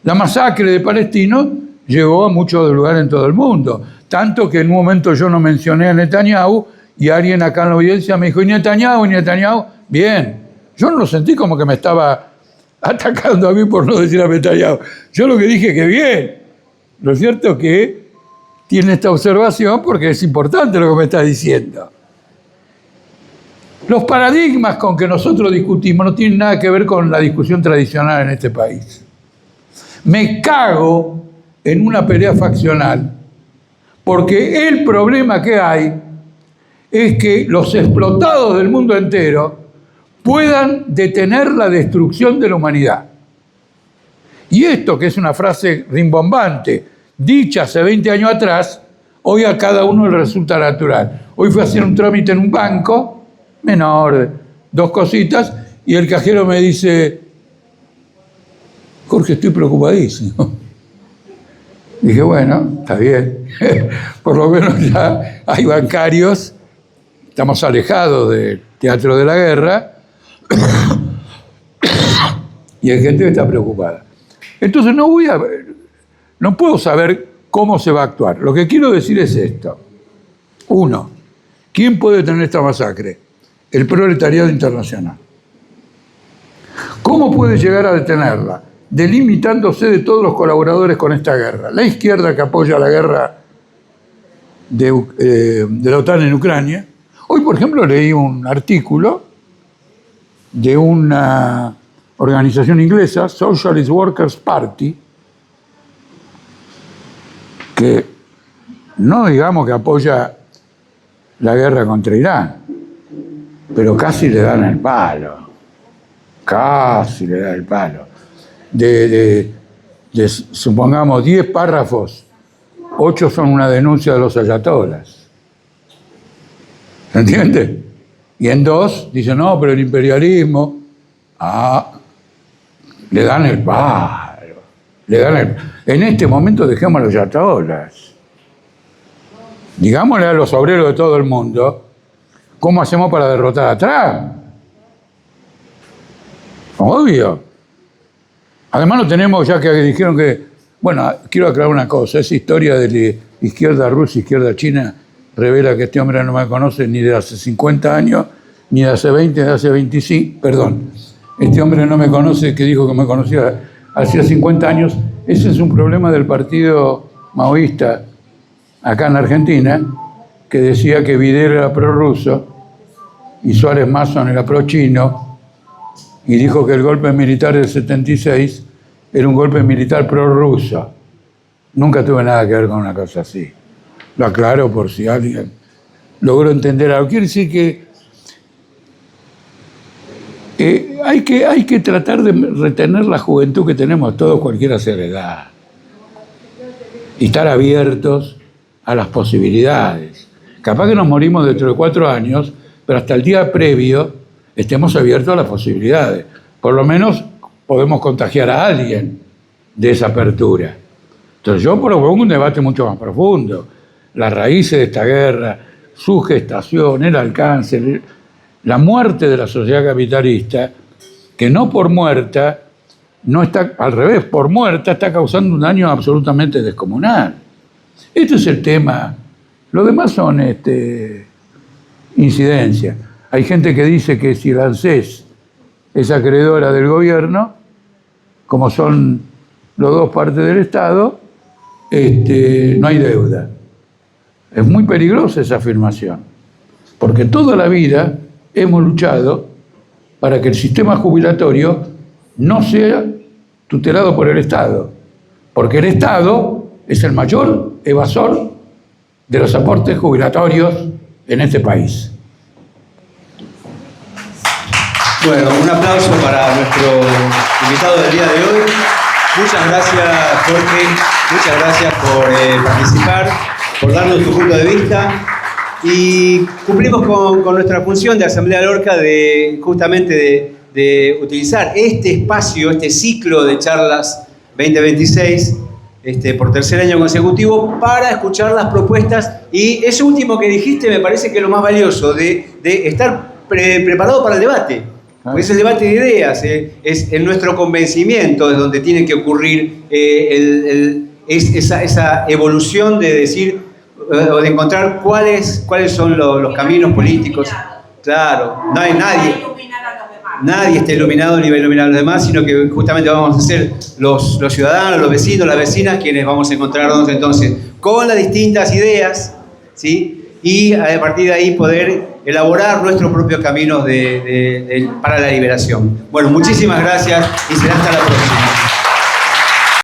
La masacre de palestinos llegó a muchos lugares en todo el mundo. Tanto que en un momento yo no mencioné a Netanyahu y alguien acá en la audiencia me dijo, ¿y Netanyahu? Bien. Yo no lo sentí como que me estaba atacando a mí por no decir a Netanyahu. Yo lo que dije que bien. Lo cierto es que tiene esta observación porque es importante lo que me está diciendo. Los paradigmas con que nosotros discutimos no tienen nada que ver con la discusión tradicional en este país. Me cago en una pelea faccional porque el problema que hay es que los explotados del mundo entero puedan detener la destrucción de la humanidad. Y esto, que es una frase rimbombante, dicha hace 20 años atrás, hoy a cada uno le resulta natural. Hoy fui a hacer un trámite en un banco, menor, 2 cositas, y el cajero me dice, Jorge, estoy preocupadísimo. Dije, bueno, está bien. Por lo menos ya hay bancarios, estamos alejados del teatro de la guerra, y hay gente que está preocupada. Entonces no puedo saber cómo se va a actuar. Lo que quiero decir es esto. 1. ¿Quién puede detener esta masacre? El proletariado internacional. ¿Cómo puede llegar a detenerla? Delimitándose de todos los colaboradores con esta guerra. La izquierda que apoya la guerra de la OTAN en Ucrania. Hoy, por ejemplo, leí un artículo de una organización inglesa, Socialist Workers' Party, que no digamos que apoya la guerra contra Irán, pero casi le dan el palo. Casi le dan el palo. De supongamos 10 párrafos, 8 son una denuncia de los ayatolas. ¿Se entiende? Y en 2 dicen, no, pero el imperialismo, le dan el palo. En este momento dejemos a los ayatolas. Digámosle a los obreros de todo el mundo, ¿cómo hacemos para derrotar a Trump? Obvio. Además no tenemos, ya que dijeron que, bueno, quiero aclarar una cosa, esa historia de la izquierda rusa, izquierda china, revela que este hombre no me conoce ni de hace 50 años, ni de hace 20, ni de hace 25, perdón. Este hombre no me conoce, que dijo que me conocía hacía 50 años. Ese es un problema del partido maoísta acá en Argentina, que decía que Videla era prorruso y Suárez Mason era pro-chino, y dijo que el golpe militar del 76 era un golpe militar prorruso. Nunca tuve nada que ver con una cosa así. Lo aclaro por si alguien logró entender algo. Quiere decir que hay que tratar de retener la juventud que tenemos todos, cualquiera sea la edad, y estar abiertos a las posibilidades. Capaz que nos morimos dentro de 4 años, pero hasta el día previo estemos abiertos a las posibilidades. Por lo menos podemos contagiar a alguien de esa apertura. Entonces yo propongo un debate mucho más profundo. Las raíces de esta guerra, su gestación, el alcance, la muerte de la sociedad capitalista, que no por muerta, no está, al revés, por muerta está causando un daño absolutamente descomunal. Este es el tema. Lo demás son incidencias. Hay gente que dice que si la ANSES es acreedora del gobierno, como son los dos partes del Estado, no hay deuda. Es muy peligrosa esa afirmación, porque toda la vida hemos luchado para que el sistema jubilatorio no sea tutelado por el Estado, porque el Estado es el mayor evasor de los aportes jubilatorios en este país. Bueno, un aplauso para nuestro invitado del día de hoy. Muchas gracias, Jorge. Muchas gracias por participar, por darnos tu punto de vista. Y cumplimos con nuestra función de Asamblea Lorca justamente de utilizar este espacio, este ciclo de charlas 2026, por tercer año consecutivo, para escuchar las propuestas. Y eso último que dijiste me parece que es lo más valioso, de estar preparado para el debate. Porque es el debate de ideas, es en nuestro convencimiento es donde tiene que ocurrir esa evolución de decir, o de encontrar cuáles son los caminos políticos. Claro, no hay nadie está iluminado ni va a iluminar a los demás, sino que justamente vamos a ser los ciudadanos, los vecinos, las vecinas, quienes vamos a encontrarnos entonces con las distintas ideas, ¿sí? Y a partir de ahí poder elaborar nuestros propios caminos para la liberación. Bueno, muchísimas gracias y será hasta la próxima.